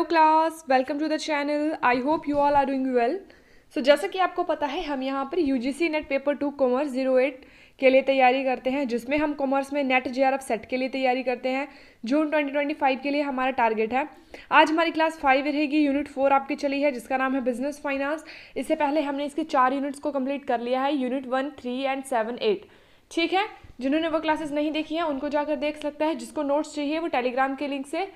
class, welcome to the channel. I hope you all are doing well. So जैसा कि आपको पता है हम यहाँ पर UGC नेट पेपर 2 कॉमर्स 08 के लिए तैयारी करते हैं, जिसमें हम कॉमर्स में नेट JRF सेट के लिए तैयारी करते हैं। जून 2025 के लिए हमारा टारगेट है। आज हमारी क्लास 5 रहेगी। यूनिट 4 आपकी चली है जिसका नाम है बिजनेस फाइनेंस। इससे पहले हमने इसके 4 यूनिट्स को कंप्लीट कर लिया है, यूनिट 1, 3 एंड 7, 8। ठीक है, जिन्होंने वो क्लासेस नहीं देखी हैं उनको जाकर देख सकता है। जिसको नोट्स चाहिए वो टेलीग्राम के लिंक से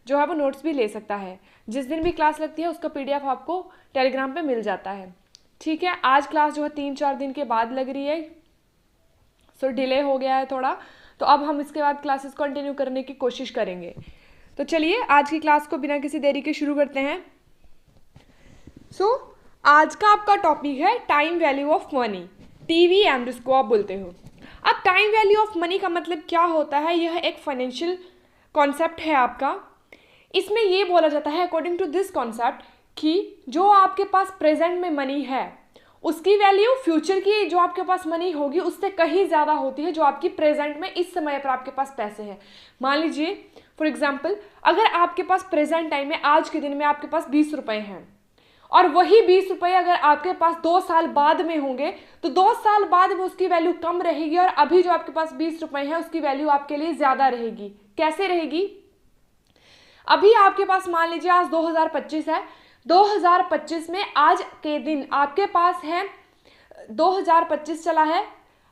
जो है वो नोट्स भी ले सकता है। जिस दिन भी क्लास लगती है उसका PDF आपको टेलीग्राम पे मिल जाता है। ठीक है, आज क्लास जो है 3-4 दिन के बाद लग रही है, सो डिले हो गया है थोड़ा, तो अब हम इसके बाद क्लासेस कंटिन्यू करने की कोशिश करेंगे। तो चलिए आज की क्लास को बिना किसी देरी के शुरू करते हैं। आज का आपका टॉपिक है time value of money, TVM जिसको आप बोलते हो। अब टाइम वैल्यू ऑफ मनी का मतलब क्या होता है? यह एक फाइनेंशियल कॉन्सेप्ट है आपका। इसमें ये बोला जाता है अकॉर्डिंग टू दिस कॉन्सेप्ट कि जो आपके पास प्रेजेंट में मनी है उसकी वैल्यू फ्यूचर की जो आपके पास मनी होगी उससे कहीं ज़्यादा होती है जो आपकी प्रेजेंट में इस समय पर आपके पास पैसे हैं। मान लीजिए फॉर एग्जांपल, अगर आपके पास प्रेजेंट टाइम में आज के दिन में आपके पास 20 रुपये हैं और वही 20 रुपये अगर आपके पास 2 साल बाद में होंगे तो 2 साल बाद में उसकी वैल्यू कम रहेगी और अभी जो आपके पास 20 रुपये हैं उसकी वैल्यू आपके लिए ज़्यादा रहेगी। कैसे रहेगी? अभी आपके पास मान लीजिए आज 2025 है, 2025 में आज के दिन आपके पास है 2025 चला है,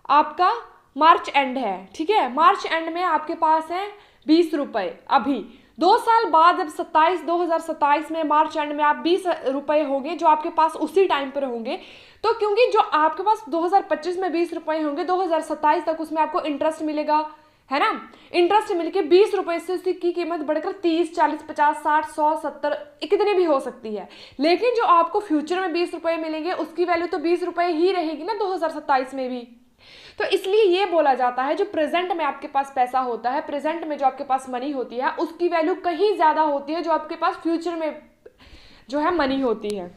आपका मार्च एंड है। ठीक है, मार्च एंड में आपके पास है 20 रुपये। अभी 2 साल बाद जब 2027 में मार्च एंड में आप 20 रुपये होंगे जो आपके पास उसी टाइम पर होंगे, तो क्योंकि जो आपके पास 2025 में 20 रुपये होंगे 2027 तक उसमें आपको इंटरेस्ट मिलेगा, है ना। इंटरेस्ट मिलके 20 रुपये से उसकी कीमत बढ़कर 30, 40, 50, 60, 100, 70 कितनी भी हो सकती है। लेकिन जो आपको फ्यूचर में 20 रुपये मिलेंगे उसकी वैल्यू तो 20 रुपये ही रहेगी ना 2027 में भी। तो इसलिए ये बोला जाता है जो प्रेजेंट में आपके पास पैसा होता है, प्रेजेंट में जो आपके पास मनी होती है उसकी वैल्यू कहीं ज़्यादा होती है जो आपके पास फ्यूचर में जो है मनी होती है।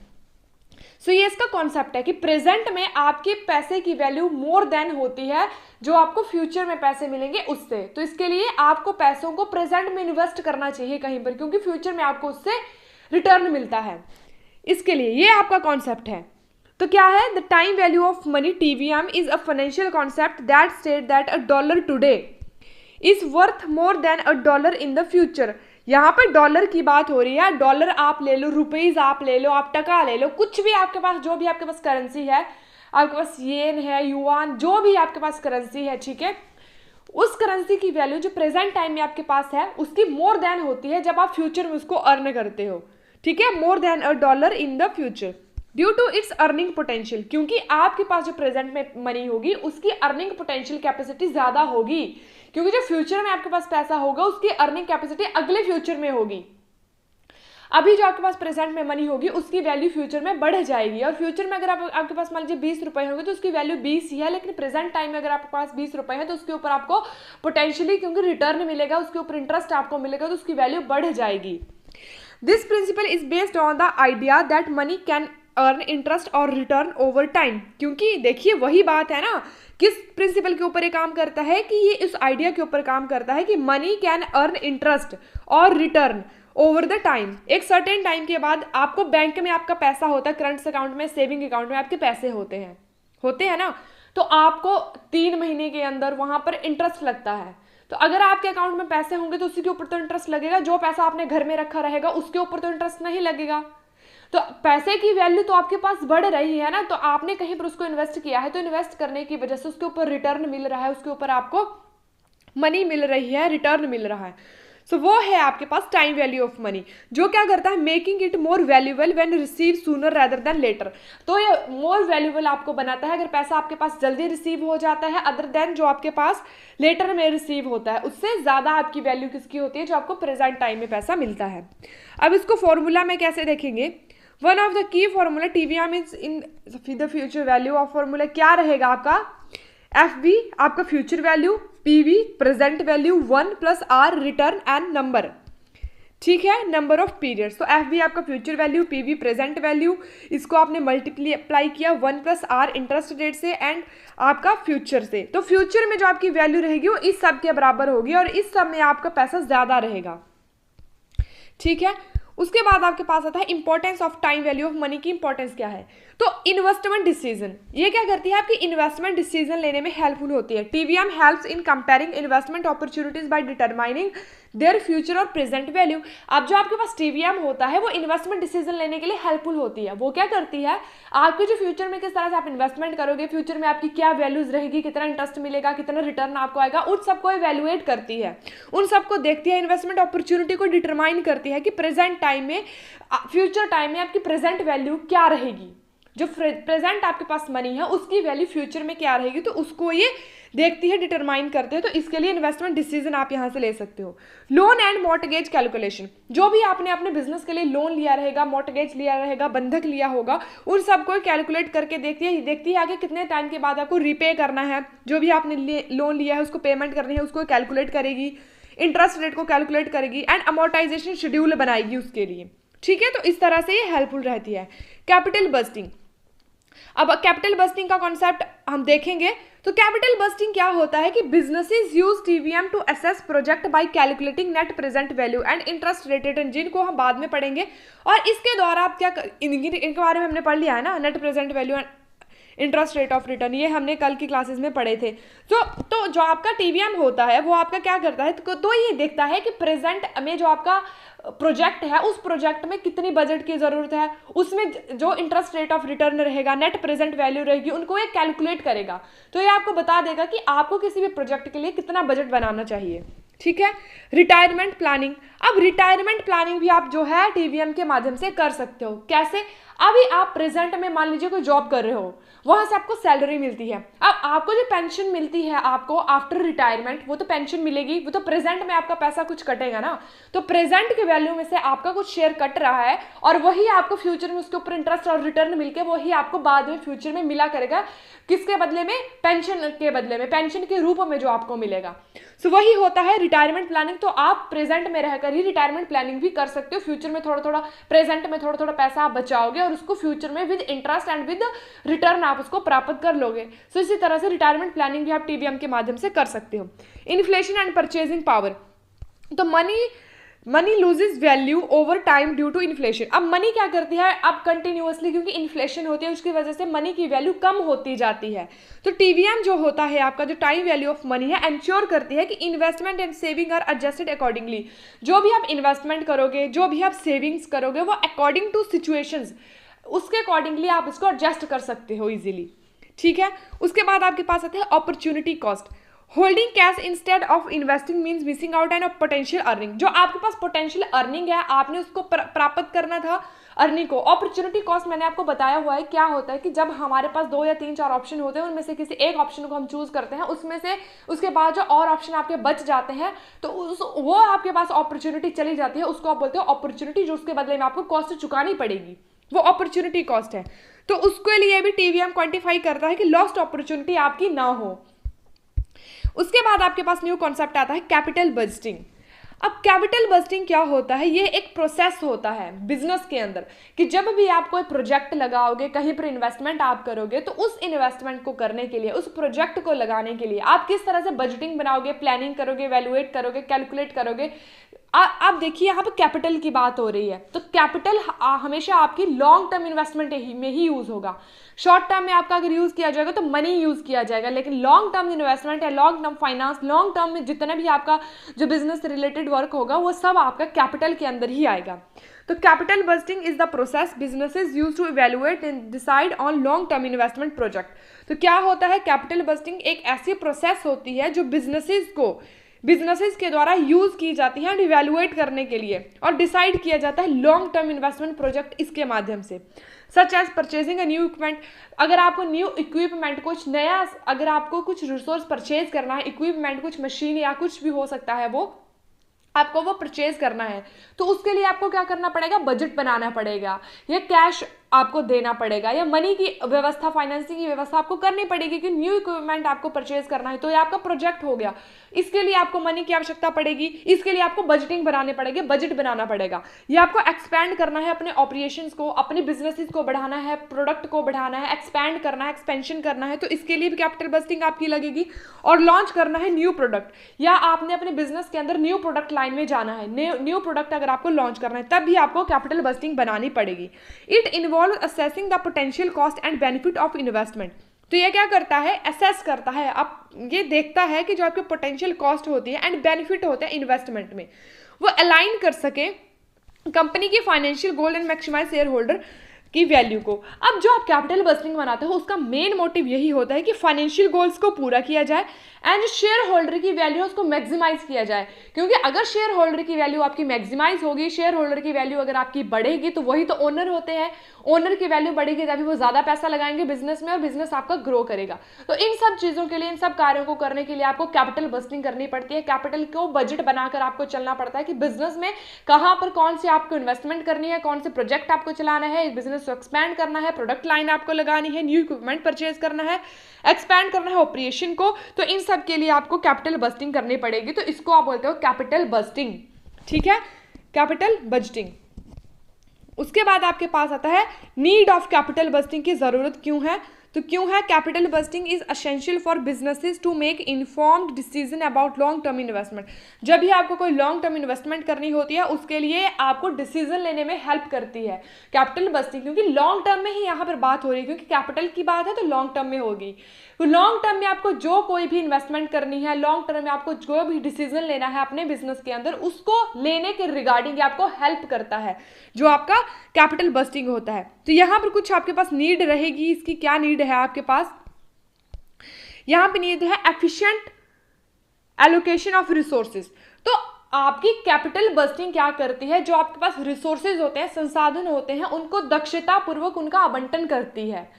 सो ये इसका कॉन्सेप्ट है कि प्रेजेंट में आपके पैसे की वैल्यू मोर देन होती है जो आपको फ्यूचर में पैसे मिलेंगे उससे। तो इसके लिए आपको पैसों को प्रेजेंट में इन्वेस्ट करना चाहिए कहीं पर, क्योंकि फ्यूचर में आपको उससे रिटर्न मिलता है। इसके लिए ये आपका कॉन्सेप्ट है। तो क्या है? The time value of money TVM is a financial concept that state that a dollar today is worth more than a dollar in the future. यहाँ पर डॉलर की बात हो रही है। डॉलर आप ले लो, रुपीज आप ले लो, आप टका ले लो, कुछ भी आपके पास जो भी आपके पास करेंसी है, आपके पास येन है, युआन, जो भी आपके पास करेंसी है, ठीक है, उस करेंसी की वैल्यू जो प्रेजेंट टाइम में आपके पास है उसकी मोर देन होती है जब आप फ्यूचर में उसको अर्न करते हो। ठीक है, more than a dollar in the future due to its earning potential, क्योंकि आपके पास जो प्रेजेंट में मनी होगी उसकी अर्निंग पोटेंशियल कैपेसिटी ज़्यादा होगी, क्योंकि जो फ्यूचर में आपके पास पैसा होगा उसकी अर्निंग कैपेसिटी अगले फ्यूचर में होगी। अभी जो आपके पास प्रेजेंट में मनी होगी उसकी वैल्यू फ्यूचर में बढ़ जाएगी, और फ्यूचर में अगर आपके पास मान लीजिए 20 रुपये होंगे तो उसकी वैल्यू 20 ही है, लेकिन प्रेजेंट टाइम में अगर आपके पास 20 रुपये है तो उसके ऊपर आपको पोटेंशियली क्योंकि रिटर्न मिलेगा, उसके ऊपर इंटरेस्ट आपको मिलेगा तो उसकी वैल्यू बढ़ जाएगी। This principle is based on the idea that money can earn interest और रिटर्न ओवर टाइम। क्योंकि देखिए वही बात है ना, किस प्रिंसिपल के ऊपर ये काम करता है कि ये इस आइडिया के ऊपर काम करता है कि मनी कैन अर्न इंटरेस्ट और रिटर्न ओवर द टाइम। एक सर्टेन टाइम के बाद आपको बैंक में आपका पैसा होता है, करंट अकाउंट में, सेविंग अकाउंट में आपके पैसे होते हैं ना, तो आपको 3 महीने के अंदर वहां पर इंटरेस्ट लगता है। तो अगर आपके अकाउंट में पैसे होंगे तो उसी के ऊपर तो इंटरेस्ट लगेगा, जो पैसा आपने घर में रखा रहेगा उसके ऊपर तो इंटरेस्ट नहीं लगेगा। तो पैसे की वैल्यू तो आपके पास बढ़ रही है ना, तो आपने कहीं पर उसको इन्वेस्ट किया है, तो इन्वेस्ट करने की वजह से उसके ऊपर रिटर्न मिल रहा है, उसके ऊपर आपको मनी मिल रही है, रिटर्न मिल रहा है। सो वो है आपके पास टाइम वैल्यू ऑफ मनी, जो क्या करता है making it more valuable when receive sooner rather than later. तो ये मोर वैल्यूएबल आपको बनाता है अगर पैसा आपके पास जल्दी रिसीव हो जाता है अदर देन जो आपके पास लेटर में रिसीव होता है, उससे ज़्यादा आपकी वैल्यू किसकी होती है? जो आपको प्रेजेंट टाइम में पैसा मिलता है। अब इसको फॉर्मूला में कैसे देखेंगे? One of the key formula TVM is in the future value of formula क्या रहेगा आपका? FV आपका future value, PV present value, 1 + R return and number. ठीक है, नंबर ऑफ पीरियड्स। तो FV आपका future value, PV present value, इसको आपने मल्टीप्लाई किया 1 + R इंटरेस्ट रेट से एंड आपका फ्यूचर से। तो फ्यूचर में जो आपकी वैल्यू रहेगी वो इस सब के बराबर होगी और इस सब में आपका पैसा ज़्यादा रहेगा। ठीक है, उसके बाद आपके पास आता है importance of time value of money की इंपॉर्टेंस क्या है। तो इन्वेस्टमेंट डिसीजन, ये क्या करती है, आपकी इन्वेस्टमेंट डिसीजन लेने में हेल्पफुल होती है। TVM helps in comparing investment opportunities by determining their future और प्रेजेंट वैल्यू। अब जो आपके पास टीवीएम होता है वो इन्वेस्टमेंट डिसीजन लेने के लिए हेल्पफुल होती है। वो क्या करती है, आपके जो फ्यूचर में किस तरह से आप इन्वेस्टमेंट करोगे, फ्यूचर में आपकी क्या वैल्यूज रहेगी, कितना इंटरेस्ट मिलेगा, कितना रिटर्न आपको आएगा, उन सबको इवेल्युएट करती है, उन सबको देखती है, इन्वेस्टमेंट अपॉर्चुनिटी को डिटरमाइन करती है कि प्रेजेंट टाइम में, फ्यूचर टाइम में आपकी प्रेजेंट वैल्यू क्या रहेगी, जो प्रेजेंट आपके पास मनी है उसकी वैल्यू फ्यूचर में क्या रहेगी, तो उसको ये देखती है, डिटरमाइन करते हैं। तो इसके लिए इन्वेस्टमेंट डिसीजन आप यहां से ले सकते हो। लोन एंड मॉर्टगेज कैलकुलेशन, जो भी आपने अपने बिजनेस के लिए लोन लिया रहेगा, मॉर्टगेज लिया रहेगा, बंधक लिया होगा, उन सबको कैलकुलेट करके देखती है आगे कितने टाइम के बाद आपको रिपे करना है, जो भी आपने लोन लिया है उसको पेमेंट करनी है, उसको कैलकुलेट करेगी, इंटरेस्ट रेट को कैलकुलेट करेगी एंड अमोर्टाइजेशन शेड्यूल बनाएगी उसके लिए। ठीक है, तो इस तरह से ये हेल्पफुल रहती है। कैपिटल बस्टिंग, अब कैपिटल बस्टिंग का कॉन्सेप्ट हम देखेंगे। तो कैपिटल बस्टिंग क्या होता है कि businesses use TVM to assess project by calculating net present value and interest rate return, जिनको हम बाद में पढ़ेंगे। और इसके द्वारा आप क्या इनके बारे में हमने पढ़ लिया है ना, net present value and interest rate of return, ये हमने कल की क्लासेस में पढ़े थे। तो जो आपका टीवीएम होता है वो आपका क्या करता है, तो ये देखता है कि प्रेजेंट में जो आपका प्रोजेक्ट है उस प्रोजेक्ट में कितनी बजट की जरूरत है, उसमें जो इंटरेस्ट रेट ऑफ रिटर्न रहेगा, नेट प्रेजेंट वैल्यू रहेगी, उनको ये कैलकुलेट करेगा। तो ये आपको बता देगा कि आपको किसी भी प्रोजेक्ट के लिए कितना बजट बनाना चाहिए। ठीक है, रिटायरमेंट प्लानिंग, अब रिटायरमेंट प्लानिंग भी आप जो है टीवीएम के माध्यम से कर सकते हो। कैसे, अभी आप प्रेजेंट में मान लीजिए कोई जॉब कर रहे हो, वहां से आपको सैलरी मिलती है, अब आपको जो पेंशन मिलती है आपको आफ्टर रिटायरमेंट, वो तो पेंशन मिलेगी, वो तो प्रेजेंट में आपका पैसा कुछ कटेगा ना, तो प्रेजेंट के वैल्यू में से आपका कुछ शेयर कट रहा है और वही आपको फ्यूचर में उसके ऊपर इंटरेस्ट और रिटर्न मिलके वही आपको बाद में फ्यूचर में मिला करेगा, किसके बदले में, पेंशन के बदले में, पेंशन के रूप में जो आपको मिलेगा। सो वही होता है रिटायरमेंट प्लानिंग। तो आप प्रेजेंट में रहकर ही रिटायरमेंट प्लानिंग भी कर सकते हो, फ्यूचर में थोड़ा थोड़ा, प्रेजेंट में थोड़ा थोड़ा पैसा आप बचाओगे और उसको फ्यूचर में with interest and with return आप उसको प्राप्त कर लोगे। सो इसी तरह से रिटायरमेंट प्लानिंग भी आप टीवीएम के माध्यम से कर सकते हो। इन्फ्लेशन एंड परचेजिंग पावर, तो money loses value over time due to inflation. अब मनी क्या करती है, अब कंटिन्यूअसली क्योंकि इन्फ्लेशन होती है उसकी वजह से मनी की वैल्यू कम होती जाती है। तो टीवीएम जो होता है आपका, जो टाइम वैल्यू ऑफ मनी है, एंश्योर करती है कि investment and saving are adjusted accordingly. जो भी आप इन्वेस्टमेंट करोगे, जो भी आप सेविंग्स करोगे, वो अकॉर्डिंग टू सिचुएशंस, उसके अकॉर्डिंगली आप इसको एडजस्ट कर सकते हो इजीली। ठीक है, उसके बाद आपके पास आते हैं opportunity cost. Holding cash instead of investing means missing out and potential earning. जो आपके पास पोटेंशियल अर्निंग है, आपने उसको प्राप्त करना था अर्निंग को। अपॉर्चुनिटी कॉस्ट मैंने आपको बताया हुआ है क्या होता है कि जब हमारे पास 2 या 3 4 ऑप्शन होते हैं, उनमें से किसी एक ऑप्शन को हम चूज करते हैं, उसमें से उसके बाद जो और ऑप्शन आपके बच जाते हैं, तो वो आपके पास अपॉर्चुनिटी चली जाती है, उसको आप बोलते हो अपॉर्चुनिटी, जो उसके बदले में आपको कॉस्ट चुकानी पड़ेगी, वो अपॉर्चुनिटी कॉस्ट है। तो उसके लिए भी टीवीएम क्वांटिफाई करता है कि लॉस्ट अपॉर्चुनिटी आपकी ना हो। उसके बाद आपके पास न्यू कॉन्सेप्ट आता है कैपिटल बजटिंग। अब कैपिटल बजटिंग क्या होता है, ये एक प्रोसेस होता है बिजनेस के अंदर कि जब भी आप कोई प्रोजेक्ट लगाओगे, कहीं पर इन्वेस्टमेंट आप करोगे, तो उस इन्वेस्टमेंट को करने के लिए, उस प्रोजेक्ट को लगाने के लिए आप किस तरह से बजटिंग बनाओगे, प्लानिंग करोगे, वैल्यूएट करोगे, कैलकुलेट करोगे। आप देखिए यहाँ पर कैपिटल की बात हो रही है, तो कैपिटल हमेशा आपकी लॉन्ग टर्म इन्वेस्टमेंट में ही यूज होगा। शॉर्ट टर्म में आपका अगर यूज किया जाएगा तो मनी यूज किया जाएगा, लेकिन लॉन्ग टर्म इन्वेस्टमेंट है, long term finance, long term में जितना भी आपका जो बिजनेस से रिलेटेड वर्क होगा वो सब आपका कैपिटल के अंदर ही आएगा। तो capital budgeting is the process businesses use to evaluate and decide on long term investment project. तो क्या होता है, कैपिटल बजटिंग एक ऐसी प्रोसेस होती है जो बिजनेसेस के द्वारा यूज की जाती है इवेल्युएट करने के लिए, और डिसाइड किया जाता है लॉन्ग टर्म इन्वेस्टमेंट प्रोजेक्ट इसके माध्यम से। Such as purchasing a new equipment, अगर आपको न्यू इक्विपमेंट, कुछ नया, अगर आपको कुछ रिसोर्स परचेज करना है, इक्विपमेंट, कुछ मशीन या कुछ भी हो सकता है, वो परचेज करना है, तो उसके लिए आपको क्या करना पड़ेगा, बजट बनाना पड़ेगा। या कैश आपको देना पड़ेगा, या मनी की व्यवस्था, फाइनेंसिंग की व्यवस्था आपको करनी पड़ेगी कि न्यू इक्विपमेंट आपको परचेज करना है, तो ये आपका प्रोजेक्ट हो गया। इसके लिए आपको मनी की आवश्यकता पड़ेगी, इसके लिए आपको बजटिंग बनाने पड़ेगी, बजट बनाना पड़ेगा। ये आपको एक्सपैंड करना है अपने ऑपरेशंस को, अपने बिजनेसेस को बढ़ाना है, प्रोडक्ट को बढ़ाना है, एक्सपैंड करना है, एक्सपेंशन करना है, तो इसके लिए भी कैपिटल बस्टिंग आपकी लगेगी। और लॉन्च करना है न्यू प्रोडक्ट, या आपने अपने बिजनेस के अंदर न्यू प्रोडक्ट लाइन में जाना है, न्यू प्रोडक्ट अगर आपको लॉन्च करना है, तब भी आपको कैपिटल बस्टिंग बनानी पड़ेगी। It involve assessing the potential cost and benefit of investment. तो ये क्या करता है, असेस करता है, आप ये देखता है कि जो आपके पोटेंशियल कॉस्ट होती है एंड बेनिफिट होते हैं इन्वेस्टमेंट में, वो अलाइन कर सके कंपनी की financial goal and maximise share holder की वैल्यू को। अब जो आप कैपिटल बस्टिंग बनाते हो उसका मेन मोटिव यही होता है कि फाइनेंशियल गोल्स को पूरा किया जाए एंड जो शेयर होल्डर की वैल्यू है उसको मैक्सिमाइज किया जाए। क्योंकि अगर शेयर होल्डर की वैल्यू आपकी मैक्सिमाइज होगी, शेयर होल्डर की वैल्यू अगर आपकी बढ़ेगी, तो वही तो ओनर होते हैं, ओनर की वैल्यू बढ़ेगी तभी वो ज्यादा पैसा लगाएंगे बिजनेस में और बिजनेस आपका ग्रो करेगा। तो इन सब चीजों के लिए, इन सब कार्यों को करने के लिए आपको कैपिटल बस्टिंग करनी पड़ती है। कैपिटल को बजट बनाकर आपको चलना पड़ता है कि बिजनेस में कहां पर कौन सी आपको इन्वेस्टमेंट करनी है, कौन से प्रोजेक्ट आपको चलाना है, बिजनेस को एक्सपैंड करना है, प्रोडक्ट लाइन आपको लगानी है, न्यू इक्विपमेंट परचेज करना है, एक्सपैंड करना है ऑपरेशन को, तो इन सब के लिए आपको कैपिटल बस्टिंग करनी पड़ेगी। तो इसको आप बोलते हो कैपिटल बस्टिंग, ठीक है, कैपिटल बजटिंग। उसके बाद आपके पास आता है नीड ऑफ कैपिटल बस्टिंग की जरूरत क्यों है। तो क्यों है, capital bursting is essential for businesses to make informed decision about long term investment. जब भी आपको कोई लॉन्ग टर्म इन्वेस्टमेंट करनी होती है उसके लिए आपको डिसीजन लेने में हेल्प करती है कैपिटल बस्टिंग, क्योंकि लॉन्ग टर्म में ही यहाँ पर बात हो रही है, क्योंकि कैपिटल की बात है तो लॉन्ग टर्म में होगी। तो लॉन्ग टर्म में आपको जो कोई भी इन्वेस्टमेंट करनी है, लॉन्ग टर्म में आपको जो भी डिसीजन लेना है अपने बिजनेस के अंदर, उसको लेने के रिगार्डिंग आपको हेल्प करता है जो आपका कैपिटल बस्टिंग होता है। तो यहाँ पर कुछ आपके पास नीड रहेगी। इसकी क्या नीड है आपके पास, यहाँ पे नीड है एफिशिएंट एलोकेशन ऑफ रिसोर्सेज। तो आपकी कैपिटल बस्टिंग क्या करती है, जो आपके पास रिसोर्सेज होते हैं, संसाधन होते हैं, उनको दक्षता पूर्वक उनका आवंटन करती है।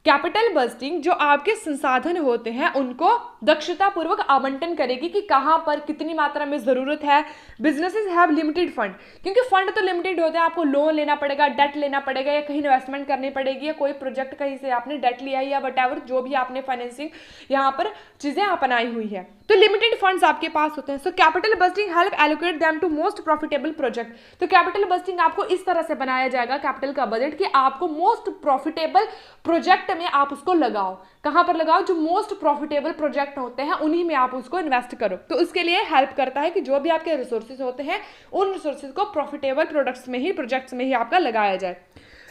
कैपिटल बस्टिंग जो आपके संसाधन होते हैं उनको दक्षता पूर्वक आवंटन करेगी कि कहां पर कितनी मात्रा में जरूरत है। बिजनेसेस हैव लिमिटेड फंड, क्योंकि फंड तो लिमिटेड होते हैं, आपको लोन लेना पड़ेगा, डेट लेना पड़ेगा, या कहीं इन्वेस्टमेंट करनी पड़ेगी, या कोई प्रोजेक्ट कहीं से आपने डेट लिया है, या वटएवर जो भी आपने फाइनेंसिंग यहाँ पर चीजें अपनाई हुई है, तो लिमिटेड फंड्स आपके पास होते हैं। So capital busting help allocate them to most profitable project. तो कैपिटल बस्टिंग आपको इस तरह से बनाया जाएगा कैपिटल का बजट कि आपको मोस्ट प्रॉफिटेबल प्रोजेक्ट में आप उसको लगाओ। कहां पर लगाओ, जो मोस्ट प्रॉफिटेबल प्रोजेक्ट होते हैं उन्हीं में आप उसको इन्वेस्ट करो। तो उसके लिए हेल्प करता है कि जो भी आपके रिसोर्सेज होते हैं उन रिसोर्सेज को प्रॉफिटेबल प्रोडक्ट्स में ही, प्रोजेक्ट्स में ही आपका लगाया जाए।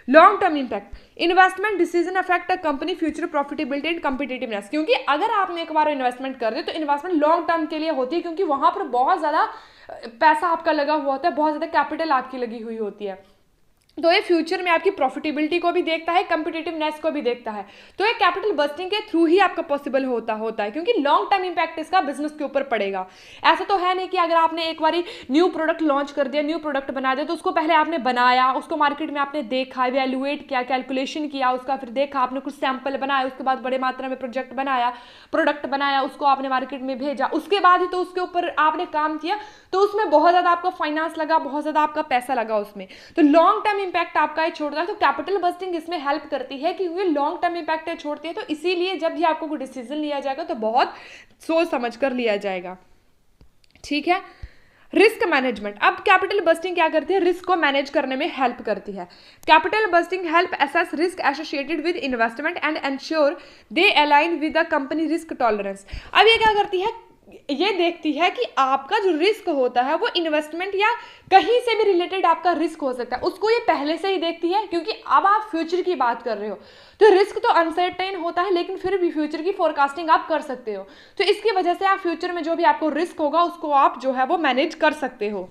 Long term impact, investment decision affect a company future profitability and competitiveness. क्योंकि अगर आपने एक बार इन्वेस्टमेंट कर दिया तो इन्वेस्टमेंट लॉन्ग टर्म के लिए होती है, क्योंकि वहां पर बहुत ज्यादा पैसा आपका लगा हुआ होता है, बहुत ज्यादा कैपिटल आपकी लगी हुई होती है। तो ये फ्यूचर में आपकी प्रॉफिटेबिलिटी को भी देखता है, कॉम्पिटिटिवनेस को भी देखता है। तो ये कैपिटल बस्टिंग के थ्रू ही आपका पॉसिबल होता है, क्योंकि लॉन्ग टर्म इंपैक्ट इसका बिजनेस के ऊपर पड़ेगा। ऐसा तो है नहीं कि अगर आपने एक बार न्यू प्रोडक्ट लॉन्च कर दिया, न्यू प्रोडक्ट बना दिया, तो उसको पहले आपने बनाया, उसको मार्केट में आपने देखा, इवैल्यूएट किया, कैलकुलेशन किया उसका, फिर देखा, आपने कुछ सैंपल बनाया, उसके बाद बड़े मात्रा में प्रोडक्ट बनाया, उसको आपने मार्केट में भेजा, उसके बाद ही तो उसके ऊपर आपने काम किया, तो उसमें बहुत ज्यादा आपका फाइनेंस लगा, बहुत ज्यादा आपका पैसा लगा उसमें। तो लॉन्ग टर्म इंपैक्ट आपका ये छोड़ता है। तो कैपिटल बस्टिंग इसमें हेल्प करती है क्योंकि लॉन्ग टर्म इंपैक्ट छोड़ती है। तो इसीलिए जब भी आपको कोई डिसीजन लिया जाएगा तो बहुत सोच समझ कर लिया जाएगा, ठीक है। रिस्क मैनेजमेंट, अब कैपिटल बस्टिंग क्या करती है, रिस्क को मैनेज करने में हेल्प करती है। Capital busting help assess risk associated with investment and ensure they align with the company risk tolerance. अब ये क्या करती है, ये देखती है कि आपका जो रिस्क होता है वो इन्वेस्टमेंट या कहीं से भी रिलेटेड आपका रिस्क हो सकता है, उसको ये पहले से ही देखती है। क्योंकि अब आप फ्यूचर की बात कर रहे हो तो रिस्क तो अनसर्टेन होता है, लेकिन फिर भी फ्यूचर की फोरकास्टिंग आप कर सकते हो। तो इसकी वजह से आप फ्यूचर में जो भी आपको रिस्क होगा उसको आप जो है वो मैनेज कर सकते हो।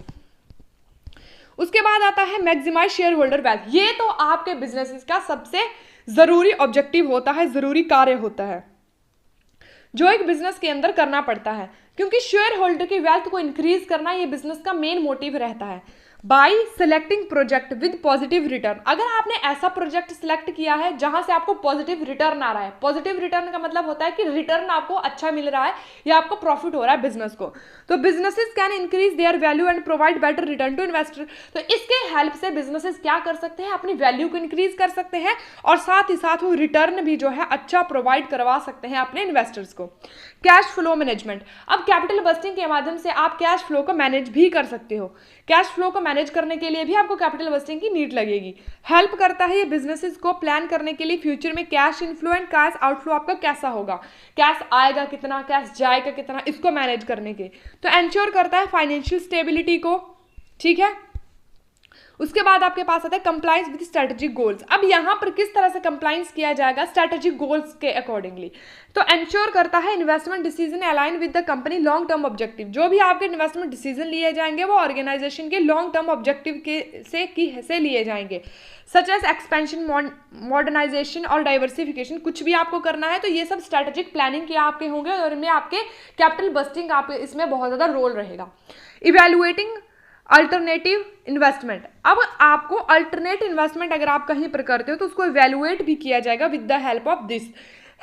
उसके बाद आता है मैक्सिमाइज शेयर होल्डर वैल्थ। ये तो आपके बिजनेस का सबसे जरूरी ऑब्जेक्टिव होता है, जरूरी कार्य होता है जो एक बिजनेस के अंदर करना पड़ता है, क्योंकि शेयर होल्डर की वेल्थ को इंक्रीज करना ये बिजनेस का मेन मोटिव रहता है। Bye selecting project with positive return. अगर आपने ऐसा प्रोजेक्ट सिलेक्ट किया है जहां से आपको पॉजिटिव रिटर्न आ रहा है, पॉजिटिव रिटर्न का मतलब होता है कि रिटर्न आपको अच्छा मिल रहा है या आपको प्रॉफिट हो रहा है बिजनेस को, तो businesses can increase their value and provide better return to investor. तो इसके हेल्प से बिजनेसेस क्या कर सकते हैं, अपनी वैल्यू को इंक्रीज कर सकते हैं और साथ ही साथ वो रिटर्न भी जो है अच्छा प्रोवाइड करवा सकते हैं अपने इन्वेस्टर्स को। Cash flow management. अब कैपिटल बस्टिंग के माध्यम से आप कैश फ्लो को मैनेज भी कर सकते हो। कैश फ्लो को मैनेज करने के लिए भी आपको कैपिटल बस्टिंग की नीड लगेगी। हेल्प करता है ये बिजनेसेस को प्लान करने के लिए फ्यूचर में cash inflow and cash outflow आपका कैसा होगा, कैश आएगा कितना, कैश जाएगा कितना, इसको मैनेज करने के। तो एंश्योर करता है फाइनेंशियल स्टेबिलिटी को, ठीक है। उसके बाद आपके पास आता है कंप्लाइंस विद स्ट्रेटेजिक गोल्स। अब यहाँ पर किस तरह से कंप्लाइंस किया जाएगा स्ट्रेटेजिक गोल्स के अकॉर्डिंगली, तो एंश्योर करता है investment decision align with the company long term objective. जो भी आपके इन्वेस्टमेंट डिसीजन लिए जाएंगे वो ऑर्गेनाइजेशन के लॉन्ग टर्म ऑब्जेक्टिव से लिए जाएंगे, सच एज एक्सपेंशन, मॉडर्नाइजेशन और डाइवर्सिफिकेशन। कुछ भी आपको करना है तो ये सब स्ट्रेटेजिक प्लानिंग के आपके होंगे और इनमें आपके कैपिटल बस्टिंग आप इसमें बहुत ज़्यादा रोल रहेगा। Evaluating alternative investment. अब आपको अल्टरनेट इन्वेस्टमेंट अगर आप कहीं पर करते हो तो उसको इवेल्युएट भी किया जाएगा with the help of this.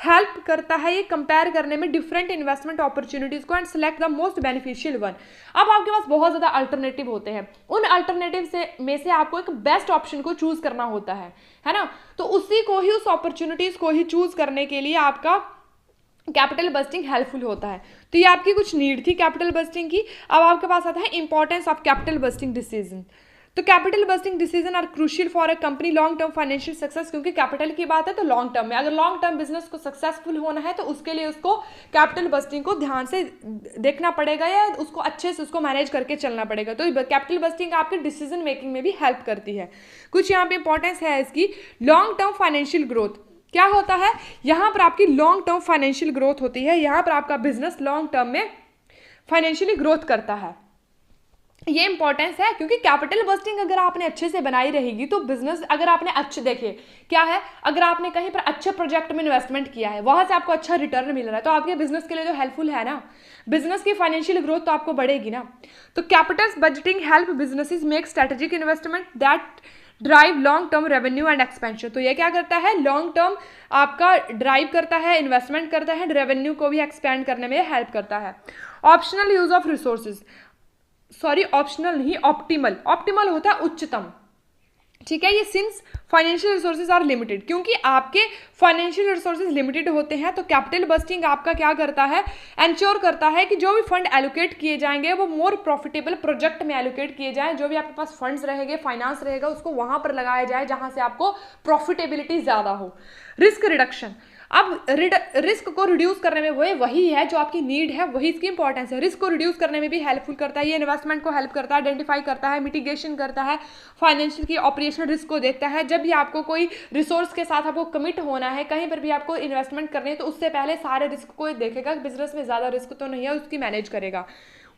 Help करता है ये कंपेयर करने में डिफरेंट इन्वेस्टमेंट अपॉर्चुनिटीज को and select the most beneficial one. अब आपके पास बहुत ज़्यादा अल्टरनेटिव होते हैं, उन अल्टरनेटिव में से आपको एक बेस्ट ऑप्शन को चूज करना होता है ना। तो उसी को ही, उस अपॉर्चुनिटीज को ही चूज करने के लिए आपका कैपिटल बस्टिंग हेल्पफुल होता है। तो ये आपकी कुछ नीड थी कैपिटल बस्टिंग की। अब आपके पास आता है importance of capital bursting decision. तो capital bursting decision are crucial for a company long term financial success. क्योंकि कैपिटल की बात है तो लॉन्ग टर्म में, अगर लॉन्ग टर्म बिजनेस को सक्सेसफुल होना है तो उसके लिए उसको कैपिटल बस्टिंग को ध्यान से देखना पड़ेगा या उसको अच्छे से उसको मैनेज करके चलना पड़ेगा। तो कैपिटल बस्टिंग आपके डिसीजन मेकिंग में भी हेल्प करती है। कुछ यहाँ पे इंपॉर्टेंस है इसकी। लॉन्ग टर्म फाइनेंशियल ग्रोथ क्या होता है, यहाँ पर आपकी लॉन्ग टर्म फाइनेंशियल ग्रोथ होती है। यहाँ पर आपका बिजनेस लॉन्ग टर्म में फाइनेंशियली ग्रोथ करता है। ये इंपॉर्टेंस है क्योंकि कैपिटल बस्टिंग अगर आपने अच्छे से बनाई रहेगी तो बिजनेस, अगर आपने अच्छे देखे क्या है, अगर आपने कहीं पर अच्छे प्रोजेक्ट में इन्वेस्टमेंट किया है, वहां से आपको अच्छा रिटर्न मिल रहा है, तो आपके बिजनेस के लिए तो हेल्पफुल है ना। बिजनेस की फाइनेंशियल ग्रोथ तो आपको बढ़ेगी ना। तो capital budgeting help businesses make strategic investment that drive long term revenue and expansion. तो ये क्या करता है, लॉन्ग टर्म आपका ड्राइव करता है, इन्वेस्टमेंट करता है, रेवेन्यू को भी एक्सपेंड करने में हेल्प करता है। Optional use of resources, sorry optional नहीं, ऑप्टिमल। ऑप्टिमल होता है उच्चतम, ठीक है। ये since financial resources are limited, क्योंकि आपके फाइनेंशियल रिसोर्सेज लिमिटेड होते हैं तो कैपिटल बस्टिंग आपका क्या करता है, एंश्योर करता है कि जो भी फंड एलोकेट किए जाएंगे वो मोर प्रॉफिटेबल प्रोजेक्ट में एलोकेट किए जाएं। जो भी आपके पास फंड्स रहेंगे, फाइनेंस रहेगा, उसको वहां पर लगाया जाए जहां से आपको प्रॉफिटेबिलिटी ज्यादा हो। रिस्क रिडक्शन, अब रिस्क को रिड्यूस करने में वही है जो आपकी नीड है, वही इसकी इंपॉर्टेंस है। रिस्क को रिड्यूस करने में भी हेल्पफुल करता है, ये इन्वेस्टमेंट को हेल्प करता है, आइडेंटिफाई करता है, मिटिगेशन करता है, फाइनेंशियल की ऑपरेशनल रिस्क को देखता है। जब भी आपको कोई रिसोर्स के साथ आपको कमिट होना है, कहीं पर भी आपको इन्वेस्टमेंट करनी है, तो उससे पहले सारे रिस्क को देखेगा, बिजनेस में ज़्यादा रिस्क तो नहीं है, उसकी मैनेज करेगा।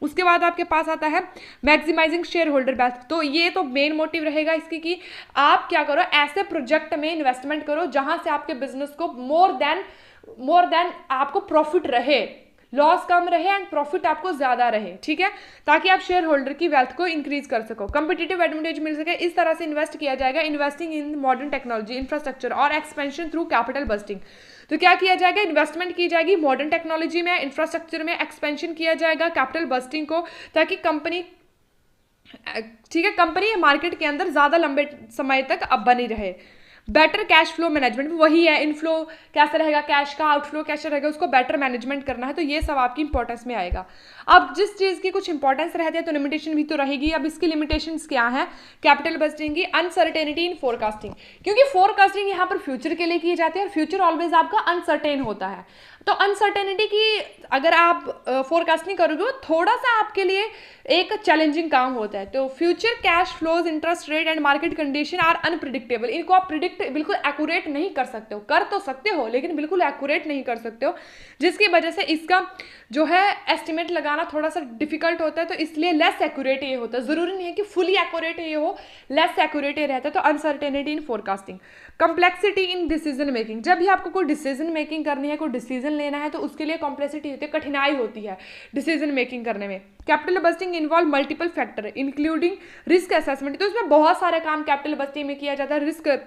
उसके बाद आपके पास आता है मैक्सिमाइजिंग शेयर होल्डर वेल्थ। तो ये तो मेन मोटिव रहेगा इसकी कि आप क्या करो, ऐसे प्रोजेक्ट में इन्वेस्टमेंट करो जहां से आपके बिजनेस को मोर देन आपको प्रॉफिट रहे, लॉस कम रहे एंड प्रॉफिट आपको ज्यादा रहे, ठीक है, ताकि आप शेयर होल्डर की वेल्थ को इंक्रीज कर सको, कंपिटिटिव एडवांटेज मिल सके। इस तरह से इन्वेस्ट किया जाएगा। Investing in modern technology, infrastructure और एक्सपेंशन थ्रू कैपिटल बस्टिंग। तो क्या किया जाएगा, इन्वेस्टमेंट की जाएगी मॉडर्न टेक्नोलॉजी में, इंफ्रास्ट्रक्चर में, एक्सपेंशन किया जाएगा कैपिटल बस्टिंग को, ताकि कंपनी, ठीक है, कंपनी मार्केट के अंदर ज्यादा लंबे समय तक अब बनी रहे। बेटर कैश फ्लो मैनेजमेंट, वही है, इनफ्लो कैसे रहेगा कैश का, आउटफ्लो कैसे रहेगा, उसको बेटर मैनेजमेंट करना है। तो ये सब आपकी इंपॉर्टेंस में आएगा। अब जिस चीज़ की कुछ इंपॉर्टेंस रहती है तो लिमिटेशन भी तो रहेगी। अब इसकी लिमिटेशंस क्या है कैपिटल बस्टिंग की, अनसर्टेनिटी इन फोरकास्टिंग, क्योंकि फोरकास्टिंग यहाँ पर फ्यूचर के लिए की जाती है और फ्यूचर ऑलवेज आपका अनसर्टेन होता है। तो अनसर्टेनिटी की अगर आप फोरकास्टिंग करोगे वो थोड़ा सा आपके लिए एक चैलेंजिंग काम होता है। तो future cash flows, interest rate and market condition are unpredictable, इनको आप प्रिडिक्ट प्रिडिक्ट बिल्कुल एक्यूरेट नहीं कर सकते हो, कर तो सकते हो लेकिन बिल्कुल एक्यूरेट नहीं कर सकते हो, जिसकी वजह से इसका जो है एस्टिमेट लगाना थोड़ा सा डिफिकल्ट होता है, तो इसलिए लेस एक्यूरेट ये होता है। ज़रूरी नहीं है कि फुली एक्यूरेट ये हो, लेस एक्यूरेट ये रहता है। तो uncertainty in forecasting, complexity in decision making, जब भी आपको कोई डिसीजन मेकिंग करनी है, कोई डिसीजन लेना है, तो उसके लिए कॉम्प्लेक्सिटी होती है, कठिनाई होती है डिसीजन मेकिंग करने में। Capital budgeting involve multiple factor including risk assessment, तो इसमें बहुत सारे काम कैपिटल बस्टिंग में किया जाता है। रिस्क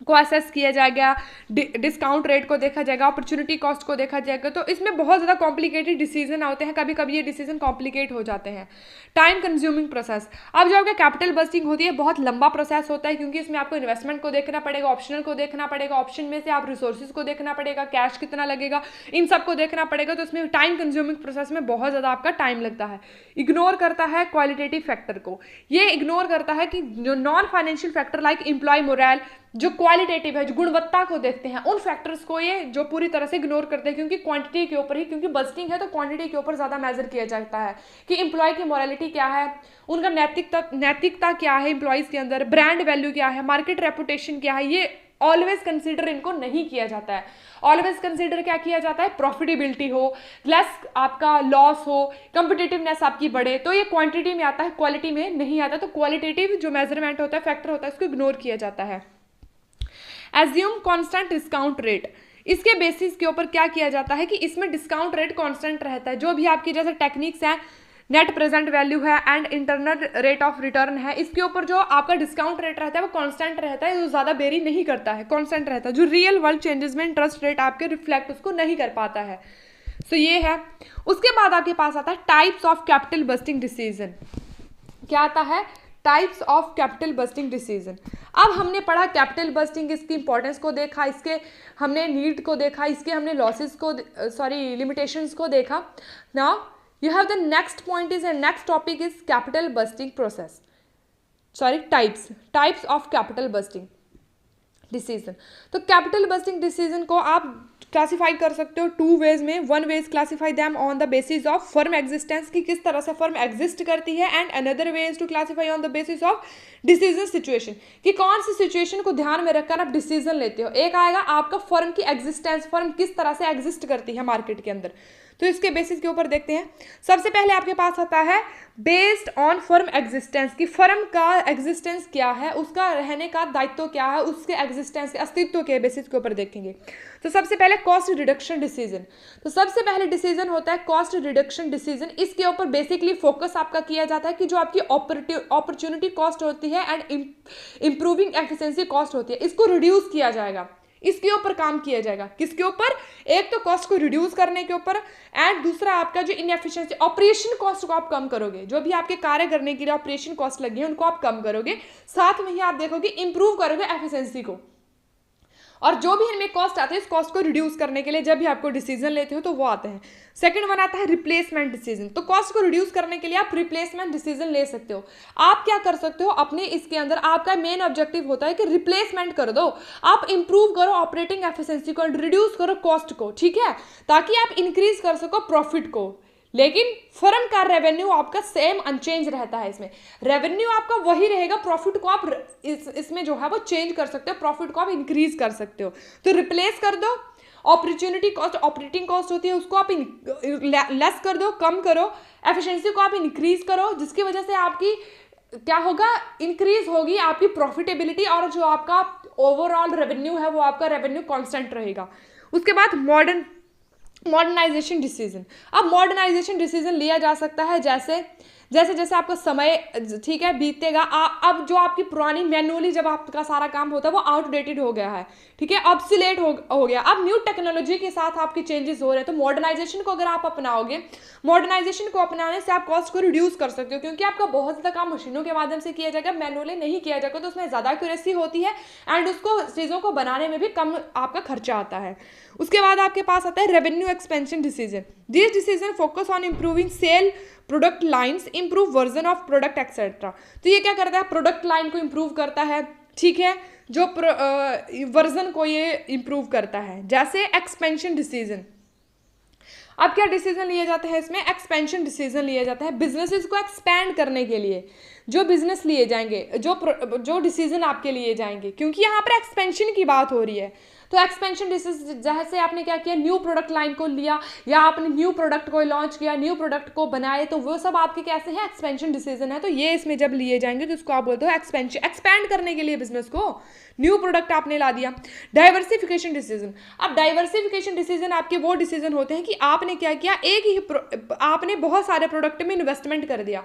को असेस किया जाएगा, डिस्काउंट रेट को देखा जाएगा, अपॉर्चुनिटी कॉस्ट को देखा जाएगा, तो इसमें बहुत ज़्यादा कॉम्प्लिकेटेड डिसीजन होते हैं, कभी कभी ये डिसीजन कॉम्प्लिकेट हो जाते हैं। टाइम कंज्यूमिंग प्रोसेस, अब जो आपका कैपिटल बस्टिंग होती है बहुत लंबा प्रोसेस होता है, क्योंकि इसमें आपको इन्वेस्टमेंट को देखना पड़ेगा, ऑप्शनल को देखना पड़ेगा, ऑप्शन में से आप रिसोर्सेज को देखना पड़ेगा, कैश कितना लगेगा, इन सब को देखना पड़ेगा, तो इसमें टाइम कंज्यूमिंग प्रोसेस में बहुत ज़्यादा आपका टाइम लगता है। इग्नोर करता है क्वालिटेटिव फैक्टर को, ये इग्नोर करता है कि जो non financial factor like employ moral, जो क्वालिटेटिव है, जो गुणवत्ता को देखते हैं, उन फैक्टर्स को ये जो पूरी तरह से इग्नोर करते हैं, क्योंकि क्वांटिटी के ऊपर ही, क्योंकि बस्टिंग है तो क्वांटिटी के ऊपर ज़्यादा मेजर किया जाता है कि एम्प्लॉय की मोरालिटी क्या है, उनका नैतिकता क्या है एम्प्लॉयज़ के अंदर, ब्रांड वैल्यू क्या है, मार्केट रेपुटेशन क्या है, ये ऑलवेज कंसीडर इनको नहीं किया जाता है। ऑलवेज कंसीडर क्या किया जाता है, प्रॉफिटेबिलिटी हो, लेस आपका लॉस हो, कंपिटिटिवनेस आपकी बढ़े, तो ये क्वांटिटी में आता है, क्वालिटी में नहीं आता। तो क्वालिटेटिव जो मेजरमेंट होता है, फैक्टर होता है, इसको इग्नोर किया जाता है। एज्यूम कांस्टेंट डिस्काउंट रेट, इसके बेसिस के ऊपर क्या किया जाता है कि इसमें डिस्काउंट रेट कांस्टेंट रहता है, जो भी आपकी जैसे टेक्निक्स हैं, नेट प्रेजेंट वैल्यू है and internal rate of return है, इसके ऊपर जो आपका डिस्काउंट रेट रहता है वो कांस्टेंट रहता है, जो ज़्यादा वेरी नहीं करता है, कांस्टेंट रहता है। जो रियल वर्ल्ड चेंजेस में इंटरेस्ट रेट आपके रिफ्लेक्ट उसको नहीं कर पाता है। सो ये है। उसके बाद आपके पास आता है types of capital bursting decision. क्या आता है, types of capital bursting decision. अब हमने पढ़ा कैपिटल बस्टिंग, इसकी इंपॉर्टेंस को देखा, इसके हमने नीड को देखा, इसके हमने लॉसेस को लिमिटेशंस को देखा। Now you have the next point is and next topic is capital busting process, types of capital busting decision। तो कैपिटल बस्टिंग डिसीजन को आप क्लासीफाई कर सकते हो टू वेज में। One ways classify them on the basis of firm existence, की किस तरह से फर्म एग्जिस्ट करती है, and another way is to classify on the basis of decision situation, कि कौन सी सिचुएशन को ध्यान में रखकर आप डिसीजन लेते हो। एक आएगा आपका फर्म की एग्जिस्टेंस, फर्म किस तरह से एग्जिस्ट करती है मार्केट के अंदर, तो इसके बेसिस के ऊपर देखते हैं। सबसे पहले आपके पास आता है बेस्ड ऑन फर्म एग्जिस्टेंस, की फर्म का एग्जिस्टेंस क्या है, उसका रहने का दायित्व क्या है, उसके एग्जिस्टेंस के अस्तित्व के बेसिस के ऊपर देखेंगे। तो सबसे पहले कॉस्ट रिडक्शन डिसीजन, तो सबसे पहले डिसीजन होता है कॉस्ट रिडक्शन डिसीजन। इसके ऊपर बेसिकली फोकस आपका किया जाता है कि जो आपकी अपॉर्चुनिटी कॉस्ट होती है एंड इंप्रूविंग एफिशिएंसी कॉस्ट होती है, इसको रिड्यूस किया जाएगा, इसके ऊपर काम किया जाएगा। किसके ऊपर, एक तो कॉस्ट को रिड्यूस करने के ऊपर, एंड दूसरा आपका जो इनएफिशिएंसी ऑपरेशन कॉस्ट को आप कम करोगे, जो भी आपके कार्य करने के लिए ऑपरेशन कॉस्ट लगी है उनको आप कम करोगे, साथ में ही आप देखोगे इंप्रूव करोगे एफिशिएंसी को, और जो भी इनमें कॉस्ट आते हैं इस कॉस्ट को रिड्यूस करने के लिए जब भी आपको डिसीजन लेते हो तो वो आते हैं। सेकंड वन आता है रिप्लेसमेंट डिसीजन, तो कॉस्ट को रिड्यूस करने के लिए आप रिप्लेसमेंट डिसीजन ले सकते हो। आप क्या कर सकते हो, अपने इसके अंदर आपका मेन ऑब्जेक्टिव होता है कि रिप्लेसमेंट कर दो, आप इंप्रूव करो ऑपरेटिंग एफिशिएंसी को, रिड्यूस करो कॉस्ट को, ठीक है, ताकि आप इंक्रीज कर सको प्रॉफिट को। लेकिन फर्म का रेवेन्यू आपका सेम अनचेंज रहता है, इसमें रेवेन्यू आपका वही रहेगा, प्रॉफिट को आप इसमें जो है वो चेंज कर सकते हो, प्रॉफिट को आप इंक्रीज कर सकते हो। तो रिप्लेस कर दो, अपॉर्चुनिटी कॉस्ट, ऑपरेटिंग कॉस्ट होती है उसको आप लेस कर दो, कम करो, एफिशिएंसी को आप इंक्रीज करो, जिसकी वजह से आपकी क्या होगा, इंक्रीज होगी आपकी प्रॉफिटेबिलिटी, और जो आपका ओवरऑल रेवेन्यू है वो आपका रेवेन्यू कांस्टेंट रहेगा। उसके बाद मॉडर्नाइजेशन डिसीजन। अब मॉडर्नाइजेशन डिसीजन लिया जा सकता है जैसे जैसे जैसे आपका समय ठीक है बीतेगा, अब जो आपकी पुरानी मैनुअली जब आपका सारा काम होता है वो आउटडेटेड हो गया है, ठीक है, ऑब्सोलेट हो गया, अब न्यू टेक्नोलॉजी के साथ आपके चेंजेस हो रहे हैं। तो मॉडर्नाइजेशन को अगर आप अपनाओगे, मॉडर्नाइजेशन को अपनाने से आप कॉस्ट को रिड्यूस कर सकते हो, क्योंकि आपका बहुत ज़्यादा काम मशीनों के माध्यम से किया जाएगा, मैनुअली नहीं किया जाएगा, तो उसमें ज़्यादा एक्यूरेसी होती है एंड उसको चीज़ों को बनाने में भी कम आपका खर्चा आता है। उसके बाद आपके पास आता है revenue expansion decision. This decision focus on improving sale product lines, improve version of product etcetera. तो ये क्या करता है, प्रोडक्ट लाइन को इंप्रूव करता है, ठीक है, जो वर्जन को ये इंप्रूव करता है। जैसे एक्सपेंशन डिसीजन, अब क्या डिसीजन लिए जाते हैं इसमें, एक्सपेंशन डिसीजन लिया जाता है बिजनेसेस को एक्सपैंड करने के लिए। जो बिजनेस लिए जाएंगे, जो डिसीजन आपके लिए जाएंगे, क्योंकि यहाँ पर एक्सपेंशन की बात हो रही है। तो एक्सपेंशन डिसीजन जैसे आपने क्या किया, न्यू प्रोडक्ट लाइन को लिया या आपने न्यू प्रोडक्ट को लॉन्च किया, न्यू प्रोडक्ट को बनाए, तो वो सब आपके कैसे हैं, एक्सपेंशन डिसीजन है। तो ये इसमें जब लिए जाएंगे तो इसको आप बोलते हो एक्सपेंशन, एक्सपैंड करने के लिए बिजनेस को न्यू प्रोडक्ट आपने ला दिया। डाइवर्सिफिकेशन डिसीजन, अब डाइवर्सिफिकेशन डिसीजन आपके वो डिसीजन होते हैं कि आपने क्या किया, एक ही आपने बहुत सारे प्रोडक्ट में इन्वेस्टमेंट कर दिया,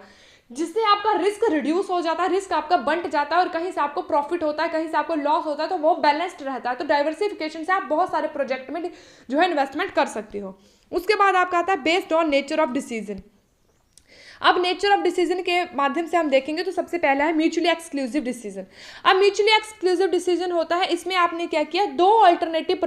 जिससे आपका रिस्क रिड्यूस हो जाता है, रिस्क आपका बंट जाता है और कहीं से आपको प्रॉफिट होता है, कहीं से आपको लॉस होता है, तो वो बैलेंस्ड रहता है। तो डाइवर्सिफिकेशन से आप बहुत सारे प्रोजेक्ट में जो है इन्वेस्टमेंट कर सकते हो। उसके बाद आपका आता है based on nature of decision. अब नेचर ऑफ डिसीजन के माध्यम से हम देखेंगे तो सबसे पहला है म्यूचुअली एक्सक्लूसिव डिसीजन। अब म्यूचुअली एक्सक्लूसिव डिसीजन होता है, इसमें आपने क्या किया, दो अल्टरनेटिव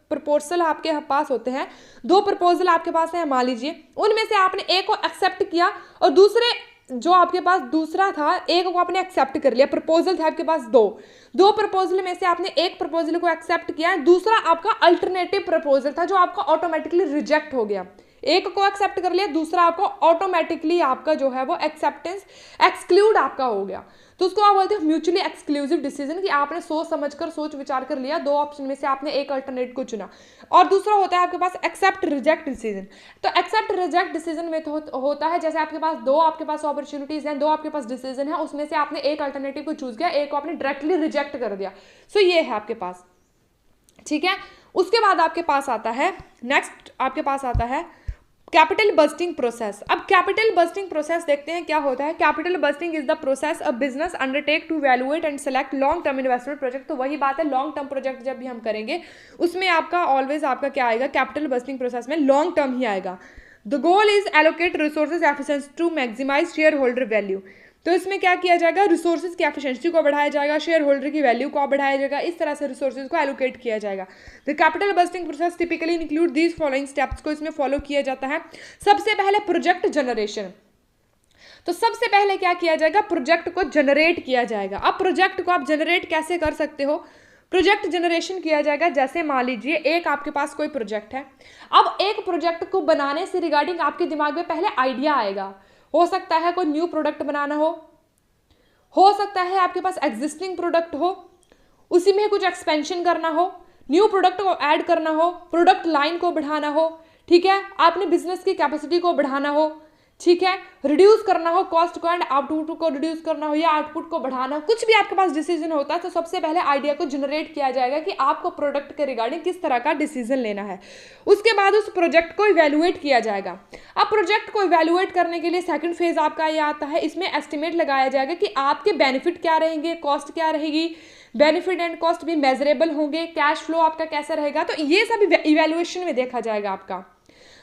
प्रपोजल आपके पास होते हैं, दो प्रपोजल आपके पास है, मान लीजिए उनमें से आपने एक को एक्सेप्ट किया और दूसरे जो आपके पास दूसरा था एक को आपने एक्सेप्ट कर लिया। प्रपोजल था आपके पास दो प्रपोजल में से आपने एक प्रपोजल को एक्सेप्ट किया, दूसरा आपका अल्टरनेटिव प्रपोजल था जो आपका ऑटोमेटिकली रिजेक्ट हो गया। एक को एक्सेप्ट कर लिया, दूसरा आपको ऑटोमेटिकली आपका जो है वो एक्सेप्टेंस एक्सक्लूड आपका हो गया। तो उसको आप बोलते हैं म्यूचुअली एक्सक्लूसिव डिसीजन, कि आपने सोच विचार कर लिया, दो ऑप्शन में से आपने एक अल्टरनेट को चुना। और दूसरा होता है आपके पास एक्सेप्ट रिजेक्ट डिसीजन। तो एक्सेप्ट रिजेक्ट डिसीजन में तो होता है जैसे आपके पास अपॉर्चुनिटीज हैं, दो आपके पास डिसीजन है, उसमें से आपने एक अल्टरनेटिव को चूज किया, एक को आपने डायरेक्टली रिजेक्ट कर दिया। सो ये है आपके पास, ठीक है। उसके बाद आपके पास आता है नेक्स्ट, आपके पास आता है कैपिटल बस्टिंग प्रोसेस। अब कैपिटल बस्टिंग प्रोसेस देखते हैं क्या होता है। Capital bursting is the process a business undertake to evaluate and select long term investment project. तो वही बात है, लॉन्ग टर्म प्रोजेक्ट जब भी हम करेंगे उसमें आपका ऑलवेज आपका क्या आएगा, कैपिटल बस्टिंग प्रोसेस में लॉन्ग टर्म ही आएगा। The goal is allocate resources efficiency to maximise share holder value. तो इसमें क्या किया जाएगा, रिसोर्सेज की एफिशिएंसी को बढ़ाया जाएगा, शेयर होल्डर की वैल्यू को बढ़ाया जाएगा, इस तरह से रिसोर्सेज को एलोकेट किया जाएगा। The capital budgeting process typically include these following steps, को इसमें फॉलो किया जाता है। सबसे पहले प्रोजेक्ट जनरेशन। तो सबसे पहले क्या किया जाएगा, प्रोजेक्ट को जनरेट किया जाएगा। अब प्रोजेक्ट को आप जनरेट कैसे कर सकते हो, प्रोजेक्ट जनरेशन किया जाएगा जैसे मान लीजिए एक आपके पास कोई प्रोजेक्ट है। अब एक प्रोजेक्ट को बनाने से रिगार्डिंग आपके दिमाग में पहले आइडिया आएगा। हो सकता है कोई न्यू प्रोडक्ट बनाना हो सकता है आपके पास एग्जिस्टिंग प्रोडक्ट हो, उसी में कुछ एक्सपेंशन करना हो, न्यू प्रोडक्ट को ऐड करना हो, प्रोडक्ट लाइन को बढ़ाना हो, ठीक है, आपने बिजनेस की कैपेसिटी को बढ़ाना हो, ठीक है, रिड्यूस करना हो कॉस्ट को एंड आउटपुट को रिड्यूस करना हो या आउटपुट को बढ़ाना हो, कुछ भी आपके पास डिसीजन होता है तो सबसे पहले आइडिया को जनरेट किया जाएगा कि आपको प्रोडक्ट के रिगार्डिंग किस तरह का डिसीजन लेना है। उसके बाद उस प्रोजेक्ट को इवैल्यूएट किया जाएगा। अब प्रोजेक्ट को इवैल्यूएट करने के लिए सेकंड फेज आपका ये आता है, इसमें एस्टिमेट लगाया जाएगा कि आपके बेनिफिट क्या रहेंगे, कॉस्ट क्या रहेगी, बेनिफिट एंड कॉस्ट भी मेजरेबल होंगे, कैश फ्लो आपका कैसा रहेगा, तो ये सब इवैल्यूएशन में देखा जाएगा। आपका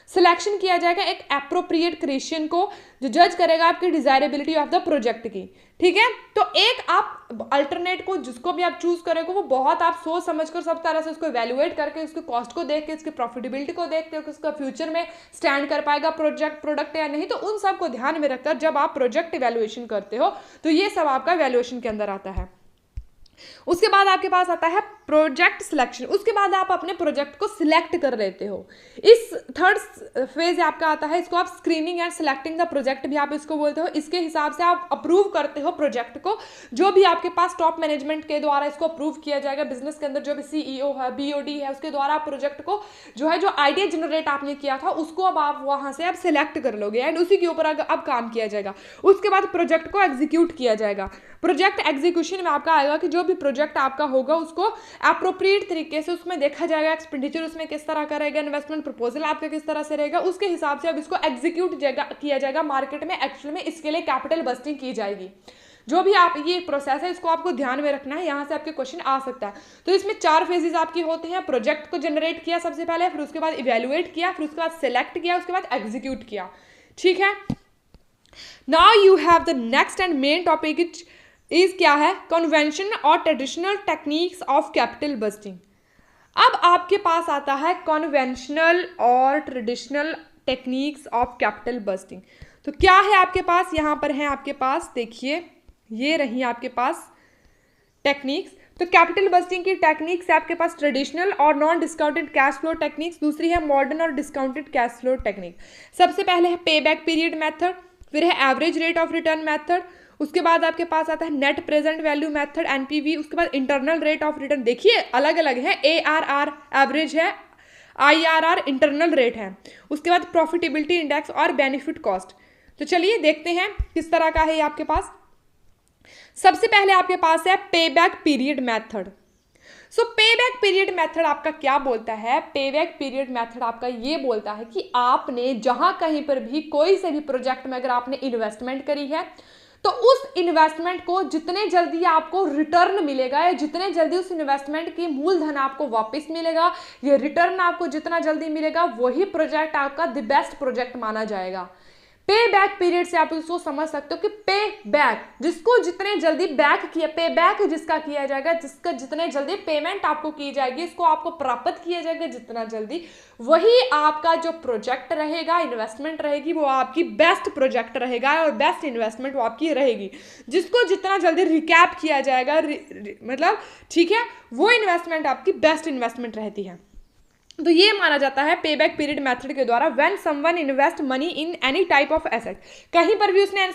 सिलेक्शन किया जाएगा एक एप्रोप्रिएट क्रिएशन को जो जज करेगा आपकी डिजायरेबिलिटी ऑफ द प्रोजेक्ट की, ठीक है। तो एक आप अल्टरनेट को जिसको भी आप चूज करेंगे वो बहुत आप सोच समझकर सब तरह से उसको इवैल्यूएट करके उसके कॉस्ट को देख के उसकी प्रॉफिटेबिलिटी को देख के उसका फ्यूचर में स्टैंड कर पाएगा प्रोडक्ट या नहीं, तो उन सब को ध्यान में रखकर जब आप प्रोजेक्ट इवैल्यूएशन करते हो तो ये सब आपका इवैल्यूएशन के अंदर आता है। उसके बाद आपके पास आता है प्रोजेक्ट सिलेक्शन। उसके बाद आप अपने प्रोजेक्ट को सिलेक्ट कर लेते हो। इस थर्ड फेज आपका आता है, इसको आप screening and selecting the project भी आप इसको बोलते हो। इसके हिसाब से आप अप्रूव करते हो प्रोजेक्ट को, जो भी आपके पास टॉप मैनेजमेंट के द्वारा इसको अप्रूव किया जाएगा। बिजनेस के अंदर जो भी CEO है, BOD है, उसके द्वारा आप प्रोजेक्ट को जो आइडिया जनरेट आपने किया था उसको अब आप वहां से आप सिलेक्ट कर लोगे एंड उसी के ऊपर अब काम किया जाएगा। उसके बाद प्रोजेक्ट को एग्जीक्यूट किया जाएगा। प्रोजेक्ट एग्जीक्यूशन में आपका आएगा कि जो भी प्रोजेक्ट आपका होगा उसको एप्रोप्रिएट तरीके से उसमें देखा जाएगा, एक्सपेंडिचर उसमें किस तरह का रहेगा, इन्वेस्टमेंट प्रपोजल आपका किस तरह से रहेगा, उसके हिसाब से अब इसको एग्जीक्यूट किया जाएगा मार्केट में। एक्चुअल में इसके लिए कैपिटल बस्टिंग की जाएगी। जो भी आप ये प्रोसेस है इसको आपको ध्यान में रखना है, यहाँ से आपके क्वेश्चन आ सकता है। तो इसमें 4 फेजेस आपकी होते हैं। प्रोजेक्ट को जनरेट किया सबसे पहले, फिर उसके बाद इवेल्युएट किया, फिर उसके बाद सिलेक्ट किया, उसके बाद एग्जीक्यूट किया, ठीक है। Now you have the next and main topic is क्या है, कन्वेंशन और traditional techniques of capital busting. अब आपके पास आता है कन्वेंशनल और traditional techniques of capital budgeting. तो क्या है आपके पास, यहाँ पर है आपके पास, देखिए ये रही आपके पास टेक्निक्स। तो कैपिटल बस्टिंग की टेक्निक्स है आपके पास ट्रेडिशनल और non discounted cash flow techniques, दूसरी है मॉडर्न और डिस्काउंटेड कैश फ्लो टेक्निक। सबसे पहले है पे बैक पीरियड मेथड, फिर है average rate of return method, उसके बाद आपके पास आता है net present value method NPV, उसके बाद इंटरनल रेट ऑफ रिटर्न, देखिए अलग अलग है, ARR एवरेज है, IRR इंटरनल रेट है, उसके बाद प्रॉफिटेबिलिटी इंडेक्स और बेनिफिट कॉस्ट। तो चलिए देखते हैं किस तरह का है ये आपके पास। सबसे पहले आपके पास है पे बैक पीरियड मेथड। सो पे बैक पीरियड मेथड आपका क्या बोलता है? पे बैक पीरियड मेथड आपका ये बोलता है कि आपने जहां कहीं पर भी कोई से भी प्रोजेक्ट में अगर आपने इन्वेस्टमेंट करी है तो उस इन्वेस्टमेंट को जितने जल्दी आपको रिटर्न मिलेगा या जितने जल्दी उस इन्वेस्टमेंट की मूलधन आपको वापस मिलेगा, ये रिटर्न आपको जितना जल्दी मिलेगा, वही प्रोजेक्ट आपका द बेस्ट प्रोजेक्ट माना जाएगा। पे बैक पीरियड से आप इसको समझ सकते हो कि पे बैक जिसको जितने जल्दी बैक किया, पे बैक जिसका किया जाएगा, जिसका जितने जल्दी पेमेंट आपको की जाएगी, इसको आपको प्राप्त किया जाएगा जितना जल्दी, वही आपका जो प्रोजेक्ट रहेगा, इन्वेस्टमेंट रहेगी, वो आपकी बेस्ट प्रोजेक्ट रहेगा और बेस्ट इन्वेस्टमेंट वो आपकी रहेगी। जिसको जितना जल्दी रिकैप किया जाएगा, मतलब ठीक है, वो इन्वेस्टमेंट आपकी बेस्ट इन्वेस्टमेंट रहती है। तो ये माना जाता है पे बैक पीरियड मेथड के द्वारा when someone invest money in any type of asset, कहीं पर भी उसने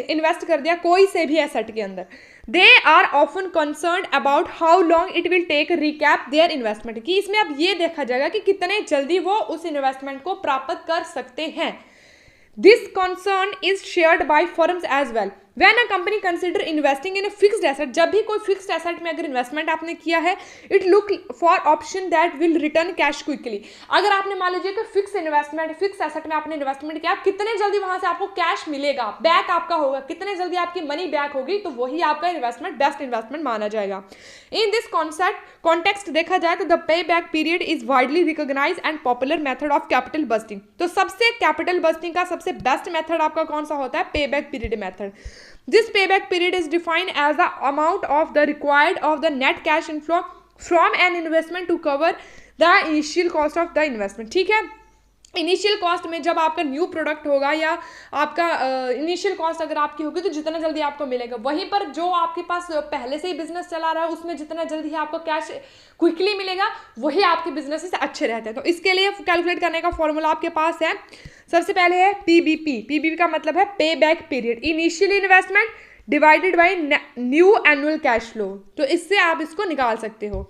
इन्वेस्ट कर दिया कोई से भी एसेट के अंदर, they are often concerned about how long it will take recoup their investment, कि इसमें अब ये देखा जाएगा कि कितने जल्दी वो उस इन्वेस्टमेंट को प्राप्त कर सकते हैं। This concern is shared by firms as well when a company consider investing in a fixed asset, जब भी कोई फिक्स्ड एसेट में अगर इन्वेस्टमेंट आपने किया है, it look for option that will return cash quickly. अगर आपने मान लीजिए कि फिक्स एसेट में आपने इन्वेस्टमेंट किया, कितने जल्दी वहां से आपको कैश मिलेगा, बैक आपका होगा, कितने जल्दी आपकी मनी बैक होगी, तो वही आपका इन्वेस्टमेंट बेस्ट इन्वेस्टमेंट माना जाएगा। इन दिस कॉन्टेक्स्ट देखा जाए तो द पे back period is widely recognise and popular method of capital budgeting. तो सबसे कैपिटल बस्टिंग का सबसे बेस्ट मेथड आपका कौन सा होता है? पे back period method. This payback period is defined as the amount of the required of the net cash inflow from an investment to cover the initial cost of the investment। ठीक है, initial cost में जब आपका new product होगा या आपका initial cost अगर आपकी होगी तो जितना जल्दी आपको मिलेगा, वहीं पर जो आपके पास पहले से ही बिजनेस चला रहा है उसमें जितना जल्दी आपको कैश क्विकली मिलेगा, वही आपके बिजनेस से अच्छे रहते हैं। तो इसके लिए कैलकुलेट करने का फॉर्मूला आपके पास है, सबसे पहले है पीबीपी का मतलब है पे back period, initial investment divided by new annual cash flow. तो इससे आप इसको निकाल सकते हो।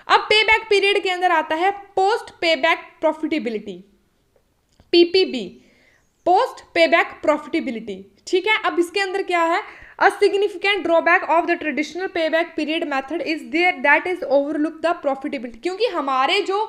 अब पे बैक पीरियड के अंदर आता है post pay back profitability, PPB, post pay back profitability. ठीक है, अब इसके अंदर क्या है? A significant drawback of the traditional pay back period method is there that is overlook the profitability, क्योंकि हमारे जो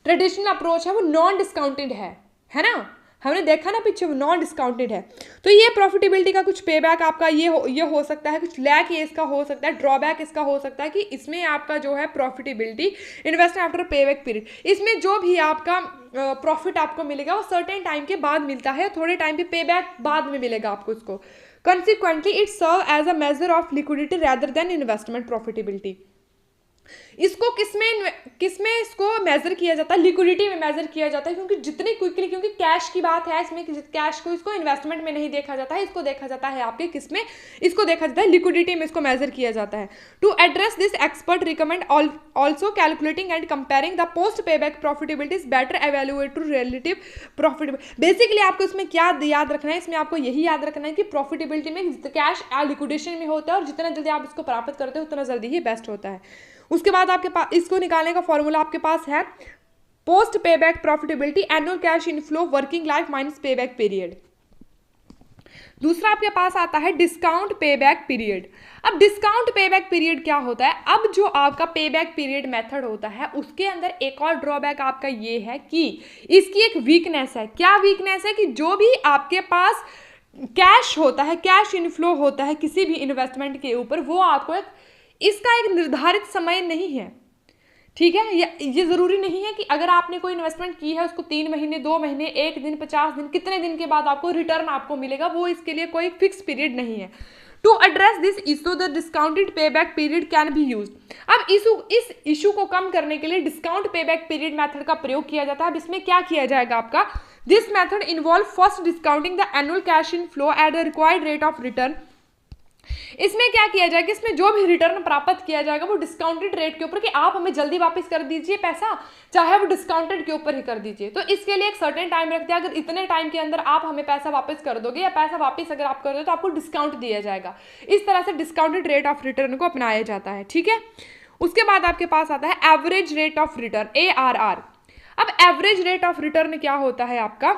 ट्रेडिशनल अप्रोच है वो नॉन डिस्काउंटेड है ना, हमने देखा ना पीछे, वो नॉन डिस्काउंटेड है। तो ये प्रॉफिटेबिलिटी का कुछ पे बैक आपका ये हो सकता है, कुछ लैक ये इसका हो सकता है, ड्रॉबैक इसका हो सकता है कि इसमें आपका जो है प्रॉफिटेबिलिटी इन्वेस्टमेंट आफ्टर पे बैक पीरियड, इसमें जो भी आपका प्रॉफिट आपको मिलेगा वो सर्टेन टाइम के बाद मिलता है, थोड़े टाइम पे बैक बाद में मिलेगा आपको इसको। Consequently it serve as a measure of liquidity rather than investment profitability. इसको किसमें इसको मेजर किया जाता है? लिक्विडिटी में मेजर किया जाता है, क्योंकि जितनी क्विकली, क्योंकि कैश की बात है इसमें, कैश को इसको इन्वेस्टमेंट में नहीं देखा जाता है, इसको देखा जाता है आपके किसमें, इसको देखा जाता है लिक्विडिटी में, इसको मेजर किया जाता है। To address this expert recommend also calculating and comparing the post pay back profitability is better evaluate to relative profitability. Basically आपको इसमें क्या याद रखना है? इसमें आपको यही याद रखना है कि प्रॉफिटेबिलिटी में कैश लिक्विडेशन में होता है और जितना जल्दी आप इसको प्राप्त करते हो उतना जल्दी ही बेस्ट होता है। उसके बाद आपके पास इसको निकालने का फॉर्मूला आपके पास है post pay back profitability annual cash inflow working life minus पे बैक पीरियड। दूसरा आपके पास आता है डिस्काउंट पे बैक पीरियड। अब डिस्काउंट पे बैक पीरियड क्या होता है? अब जो आपका पे बैक पीरियड मेथड होता है उसके अंदर एक और ड्रॉबैक आपका ये है कि इसकी एक वीकनेस है। क्या वीकनेस है? कि जो भी आपके पास कैश होता है, कैश इनफ्लो होता है किसी भी इन्वेस्टमेंट के ऊपर, वो आपको इसका एक निर्धारित समय नहीं है। ठीक है, ये ज़रूरी नहीं है कि अगर आपने कोई इन्वेस्टमेंट की है उसको 3 महीने, 2 महीने, 1 दिन, 50 दिन, कितने दिन के बाद आपको रिटर्न आपको मिलेगा, वो इसके लिए कोई फिक्स पीरियड नहीं है। To address this issue the discounted पे back period can be use. अब इस इशू को कम करने के लिए डिस्काउंट पे बैक पीरियड मेथड का प्रयोग किया जाता है। अब इसमें क्या किया जाएगा आपका? This method involve first discounting the annual cash in flow at the required rate of return इसमें क्या किया जाएगा, इसमें जो भी रिटर्न प्राप्त किया जाएगा वो डिस्काउंटेड रेट के ऊपर, कि आप हमें जल्दी वापस कर दीजिए पैसा, चाहे वो डिस्काउंटेड के ऊपर ही कर दीजिए। तो इसके लिए एक सर्टेन टाइम रखते हैं, अगर इतने टाइम के अंदर आप हमें पैसा वापस कर दोगे या पैसा वापस अगर आप कर दो तो आपको डिस्काउंट दिया जाएगा। इस तरह से डिस्काउंटेड रेट ऑफ रिटर्न को अपनाया जाता है, ठीक है। उसके बाद आपके पास आता है average rate of return, ARR। अब एवरेज रेट ऑफ रिटर्न क्या होता है आपका,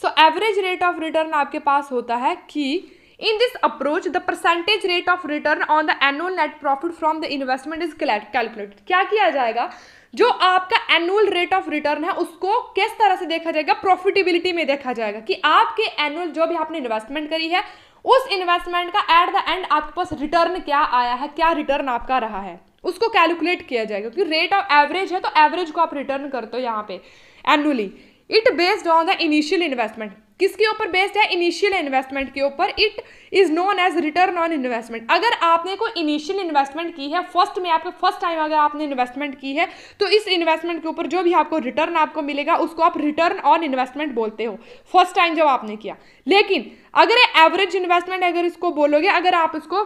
so average rate of return आपके पास होता है कि in this approach the percentage rate of return on the annual net profit from the investment is calculated। क्या किया जाएगा, जो आपका एनुअल रेट ऑफ रिटर्न है उसको किस तरह से देखा जाएगा, प्रॉफिटेबिलिटी में देखा जाएगा, कि आपके एनुअल जो भी आपने इन्वेस्टमेंट करी है उस इन्वेस्टमेंट का एट द एंड आपके पास रिटर्न क्या आया है, क्या रिटर्न आपका रहा है, उसको कैलकुलेट किया जाएगा। क्योंकि रेट ऑफ एवरेज है तो एवरेज को आप रिटर्न करते हो यहाँ पे annually. It based on the initial investment, किसके ऊपर बेस्ड है, इनिशियल इन्वेस्टमेंट के ऊपर। It is known as return on investment. अगर आपने कोई इनिशियल इन्वेस्टमेंट की है, फर्स्ट में आपको फर्स्ट टाइम अगर आपने इन्वेस्टमेंट की है तो इस इन्वेस्टमेंट के ऊपर जो भी आपको रिटर्न आपको मिलेगा उसको आप रिटर्न ऑन इन्वेस्टमेंट बोलते हो, फर्स्ट टाइम जब आपने किया। लेकिन अगर एवरेज इन्वेस्टमेंट अगर इसको बोलोगे, अगर आप इसको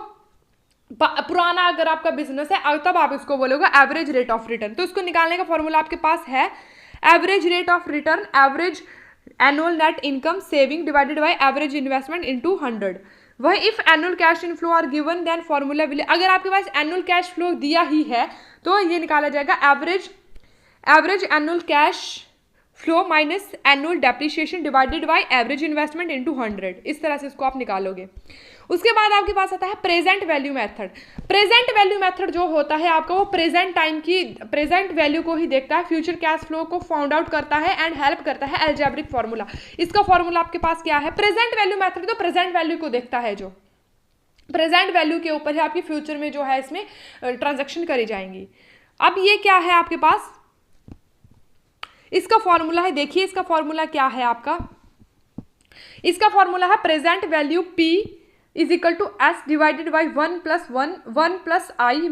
पुराना अगर आपका बिजनेस है तब आप इसको बोलोगे एवरेज रेट ऑफ रिटर्न। तो इसको निकालने का फॉर्मूला आपके पास है average rate of return, average annual net income saving divided by average investment into 100। वह if annual cash inflow are given then formula will, अगर आपके पास एनुअल कैश फ्लो दिया ही है तो ये निकाला जाएगा average annual cash flow minus annual depreciation divided by average investment into 100। इस तरह से इसको आप निकालोगे। उसके बाद आपके पास आता है present value method. Present value method जो होता है आपका वो प्रेजेंट टाइम की प्रेजेंट वैल्यू को ही देखता है, फ्यूचर कैश फ्लो को फाउंड आउट करता है एंड हेल्प करता है अलजेब्रिक फार्मूला। इसका फार्मूला आपके पास क्या है, प्रेजेंट वैल्यू मेथड तो प्रेजेंट वैल्यू को देखता है, जो प्रेजेंट वैल्यू के ऊपर है आपकी फ्यूचर में जो है इसमें ट्रांजेक्शन करी जाएंगी। अब ये क्या है आपके पास, इसका फॉर्मूला है, देखिए इसका फॉर्मूला क्या है आपका, इसका फॉर्मूला है present value P is equal to S divided by 1 plus I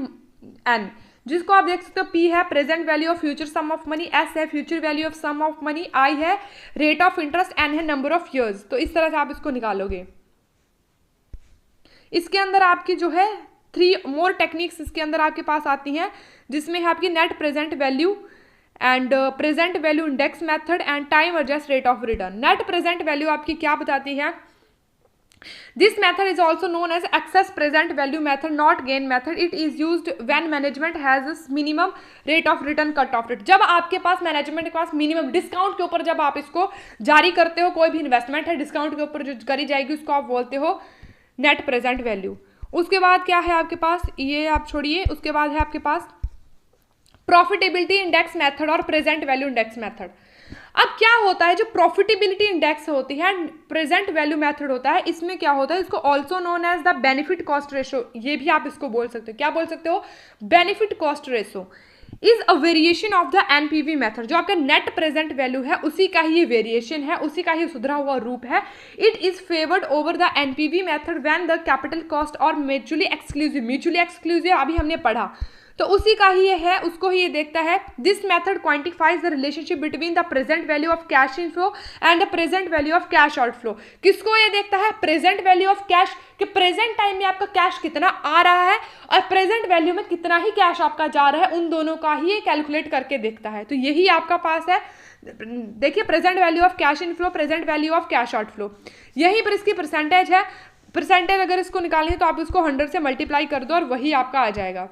N, जिसको आप देख सकते हो P है present value of future sum of money, S है future value of sum of money, I है रेट ऑफ इंटरेस्ट, N है number of years. तो इस तरह से आप इसको निकालोगे। इसके अंदर आपकी जो है 3 मोर टेक्निक्स इसके अंदर आपके पास आती हैं, जिसमें है आपकी net present value and present value index method and time adjust rate of return. Net present value आपकी क्या बताती है, this method is also known as excess present value method net gain method. It is used when management has minimum rate of return cut off rate. जब आपके पास management के पास minimum discount के ऊपर जब आप इसको जारी करते हो, कोई भी इन्वेस्टमेंट है डिस्काउंट के ऊपर जो करी जाएगी उसको आप बोलते हो नेट प्रेजेंट वैल्यू। उसके बाद क्या है आपके पास, ये आप छोड़िए, उसके बाद है आपके पास प्रॉफिटेबिलिटी इंडेक्स मेथड और प्रेजेंट वैल्यू इंडेक्स मेथड। अब क्या होता है, जो प्रॉफिटेबिलिटी इंडेक्स होती है प्रेजेंट वैल्यू मेथड होता है, इसमें क्या होता है, इसको also known as the benefit cost ratio, ये भी आप इसको बोल सकते हो। क्या बोल सकते हो, benefit cost ratio is a variation of the NPV method. जो आपका नेट प्रेजेंट वैल्यू है उसी का ही ये वेरिएशन है, उसी का ही सुधरा हुआ रूप है। It is favoured over the NPV method when the capital cost और म्यूचुअली एक्सक्लूसिव अभी हमने पढ़ा, तो उसी का ही ये है, उसको ही ये देखता है। This method quantifies the relationship between the present value of cash inflow and the present value of cash outflow. किसको ये देखता है, प्रेजेंट वैल्यू ऑफ कैश, कि प्रेजेंट टाइम में आपका कैश कितना आ रहा है और प्रेजेंट वैल्यू में कितना ही कैश आपका जा रहा है, उन दोनों का ही ये कैलकुलेट करके देखता है। तो यही आपका पास है, देखिए present value of cash inflow, present value of cash outflow, यहीं पर इसकी परसेंटेज है। परसेंटेज अगर इसको निकालनी है तो आप इसको 100 से मल्टीप्लाई कर दो और वही आपका आ जाएगा।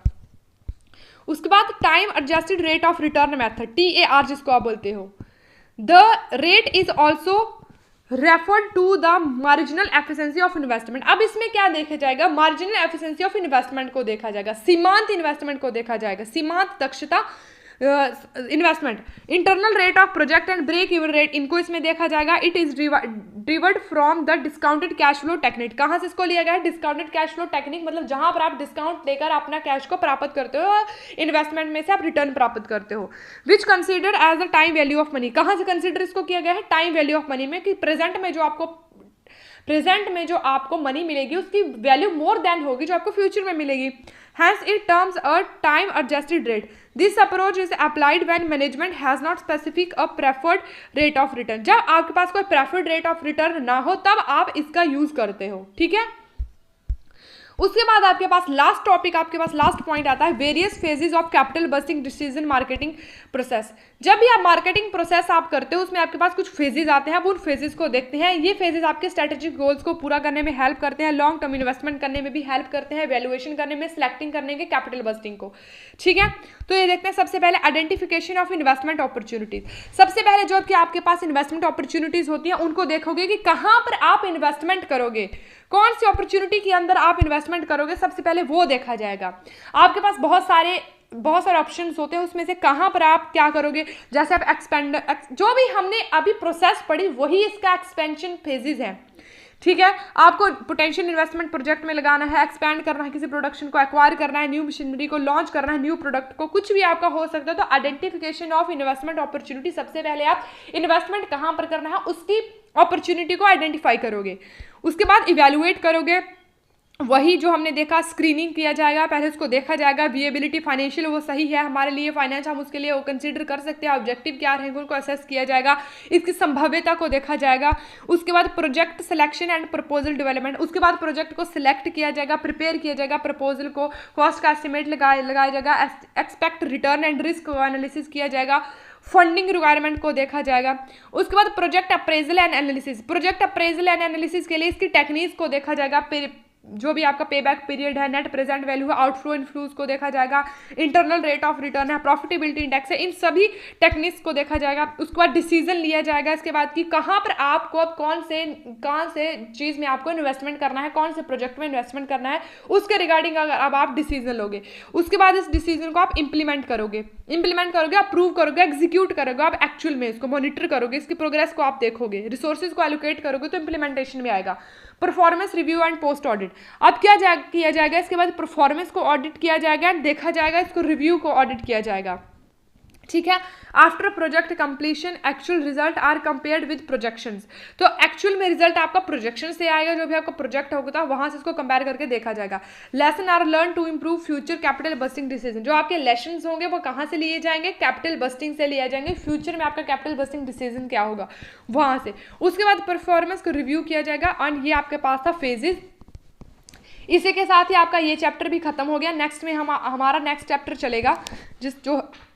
उसके बाद time adjusted rate of return method, TAR जिसको आप बोलते हो। The rate is also referred to the marginal efficiency of investment. अब इसमें क्या देखा जाएगा, मार्जिनल एफिशिएंसी ऑफ इन्वेस्टमेंट को देखा जाएगा, सीमांत इन्वेस्टमेंट को देखा जाएगा, सीमांत दक्षता investment, internal rate of project and break even rate, इनको इसमें देखा जाएगा। It is derived from the discounted cash flow technique. कहाँ से इसको लिया गया है, डिस्काउंटेड कैश फ्लो टेक्निक, मतलब जहां पर आप डिस्काउंट देकर अपना कैश को प्राप्त करते हो और इन्वेस्टमेंट में से आप रिटर्न प्राप्त करते हो। Which considered as the time value of money. कहाँ से कंसिडर इसको किया गया है, टाइम वैल्यू ऑफ मनी में, कि प्रेजेंट में जो आपको मनी मिलेगी उसकी वैल्यू मोर देन होगी जो आपको फ्यूचर में मिलेगी। Hence it terms a time adjusted rate. This approach is applied when management has not specific a preferred rate of return. जब आपके पास कोई preferred rate of return ना हो तब आप इसका यूज करते हो, ठीक है। उसके बाद आपके पास लास्ट टॉपिक, आपके पास लास्ट पॉइंट आता है various phases of capital bursting decision marketing process. जब भी आप मार्केटिंग प्रोसेस आप करते हो उसमें आपके पास कुछ फेजेस आते हैं, आप उन फेजेस को देखते हैं। ये फेजेस आपके स्ट्रेटेजिक गोल्स को पूरा करने में हेल्प करते हैं, लॉन्ग टर्म इन्वेस्टमेंट करने में भी हेल्प करते हैं, वैल्यूएशन करने में, सिलेक्टिंग करने के कैपिटल बस्टिंग को। ठीक है, तो ये देखते हैं सबसे पहले आइडेंटिफिकेशन ऑफ इन्वेस्टमेंट अपॉर्चुनिटीज। सबसे पहले जो कि आपके पास इन्वेस्टमेंट अपॉर्चुनिटीज होती है उनको देखोगे कि कहाँ पर आप इन्वेस्टमेंट करोगे, कौन सी अपॉर्चुनिटी के अंदर आप इन्वेस्टमेंट करोगे, सबसे पहले वो देखा जाएगा। आपके पास बहुत सारे ऑप्शंस होते हैं, उसमें से कहाँ पर आप क्या करोगे। जैसे आप जो भी हमने अभी प्रोसेस पढ़ी वही इसका एक्सपेंशन फेजेस है। ठीक है, आपको पोटेंशियल इन्वेस्टमेंट प्रोजेक्ट में लगाना है, एक्सपैंड करना है, किसी प्रोडक्शन को एक्वायर करना है, न्यू मशीनरी को लॉन्च करना है, न्यू प्रोडक्ट को, कुछ भी आपका हो सकता है। तो आइडेंटिफिकेशन ऑफ इन्वेस्टमेंट अपॉर्चुनिटी, सबसे पहले आप इन्वेस्टमेंट कहाँ पर करना है उसकी अपॉर्चुनिटी को आइडेंटिफाई करोगे। उसके बाद इवेल्युएट करोगे, वही जो हमने देखा, स्क्रीनिंग किया जाएगा, पहले उसको देखा जाएगा विएबिलिटी फाइनेंशियल वो सही है हमारे लिए, फाइनेंस हम उसके लिए वो कंसीडर कर सकते हैं, ऑब्जेक्टिव क्या रहेंगे उनको असेस किया जाएगा, इसकी संभाव्यता को देखा जाएगा। उसके बाद project selection and proposal development, उसके बाद प्रोजेक्ट को सिलेक्ट किया जाएगा, प्रिपेयर किया जाएगा, प्रपोजल को, कॉस्ट का एस्टिमेट लगाया जाएगा, expect return and risk analysis किया जाएगा, फंडिंग रिक्वायरमेंट को देखा जाएगा। उसके बाद project appraisal and analysis, project appraisal and analysis के लिए इसकी टेक्निक्स को देखा जाएगा, जो भी आपका पे बैक पीरियड है, नेट प्रेजेंट वैल्यू है, आउटफ्लो इनफ्लूज को देखा जाएगा, इंटरनल रेट ऑफ रिटर्न है, प्रॉफिटेबिलिटी इंडेक्स है, इन सभी टेक्निक्स को देखा जाएगा। उसके बाद डिसीजन लिया जाएगा इसके बाद कि कहाँ पर आपको अब कौन से चीज़ में आपको इन्वेस्टमेंट करना है, कौन से प्रोजेक्ट में इन्वेस्टमेंट करना है, उसके रिगार्डिंग अगर अब आप डिसीजन लोगे। उसके बाद इस डिसीजन को आप इंप्लीमेंट करोगे, अप्रूव करोगे, एग्जीक्यूट करोगे, आप एक्चुअल में इसको मॉनिटर करोगे, इसकी प्रोग्रेस को आप देखोगे, रिसोर्सेज को एलोकेट करोगे, तो इंप्लीमेंटेशन में आएगा। Performance review and post audit, अब क्या किया जाएगा, इसके बाद परफॉर्मेंस को ऑडिट किया जाएगा, देखा जाएगा, इसको रिव्यू को ऑडिट किया जाएगा। ठीक है, after project completion actual result are compared with projections, तो एक्चुअल में रिजल्ट आपका प्रोजेक्शन से आएगा, जो भी आपका प्रोजेक्ट होगा वहां से इसको कंपेयर करके देखा जाएगा। Lesson are learn to improve future capital bursting decision, जो आपके लेसन्स होंगे वो कहाँ से लिए जाएंगे, कैपिटल बस्टिंग से लिए जाएंगे, फ्यूचर में आपका कैपिटल बस्टिंग डिसीजन क्या होगा वहां से। उसके बाद परफॉर्मेंस को रिव्यू किया जाएगा, और ये आपके पास था फेजेस। इसी के साथ ही आपका ये चैप्टर भी खत्म हो गया। नेक्स्ट में हमारा नेक्स्ट चैप्टर चलेगा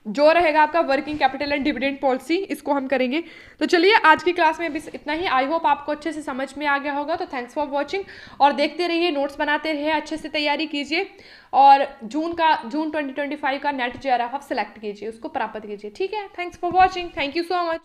जो रहेगा आपका working capital and dividend policy, इसको हम करेंगे। तो चलिए आज की क्लास में बस इतना ही। आई होप आपको अच्छे से समझ में आ गया होगा। तो थैंक्स फॉर वॉचिंग, और देखते रहिए, नोट्स बनाते रहिए, अच्छे से तैयारी कीजिए, और जून 2025 का नेट JRF आप सेलेक्ट कीजिए, उसको प्राप्त कीजिए। ठीक है, thanks for watching, thank you so much.